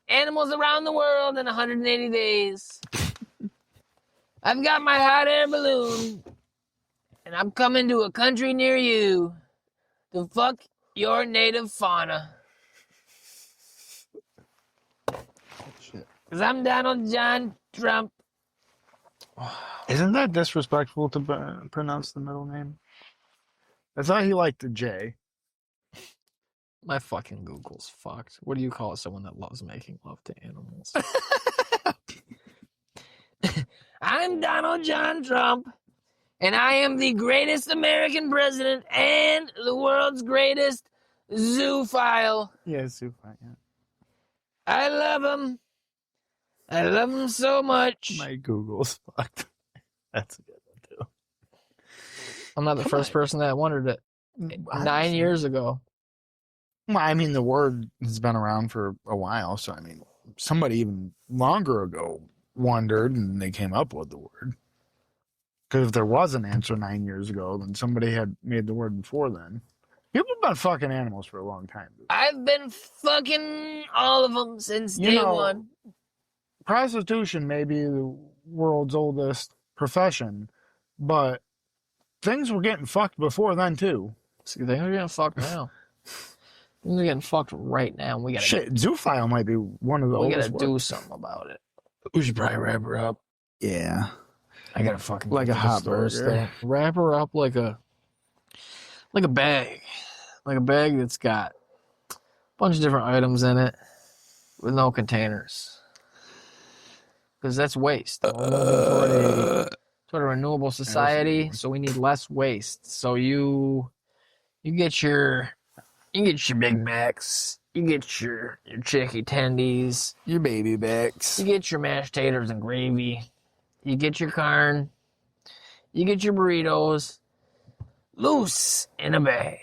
animals around the world in 180 days. I've got my hot air balloon, and I'm coming to a country near you to fuck your native fauna. Shit. Because I'm Donald John Trump. Isn't that disrespectful to pronounce the middle name? I thought he liked the J. My fucking Google's fucked. What do you call someone that loves making love to animals? I'm Donald John Trump, and I am the greatest American president and the world's greatest zoophile. Yeah, zoophile, yeah. I love him. I love him so much. My Google's fucked. That's a good one, too. I'm not the first person that wondered it. 9 years ago. Well, I mean, the word has been around for a while, so I mean, somebody even longer ago wondered, and they came up with the word. Because if there was an answer 9 years ago, then somebody had made the word before then. People have been fucking animals for a long time, dude. I've been fucking all of them since day one. Prostitution may be the world's oldest profession, but things were getting fucked before then, too. See, things are getting fucked now. Things are getting fucked right now. We gotta Shit, zoophile might be one of the oldest. We gotta do something about it. We should probably wrap her up. Yeah. I gotta fucking like a hot burger. Wrap her up like a bag. Like a bag that's got a bunch of different items in it with no containers. Because that's waste. We're moving toward a renewable society, so we need less waste. So you get your Big Macs, you get your chicky tendies, your baby backs, you get your mashed taters and gravy, you get your carne, you get your burritos, loose in a bag.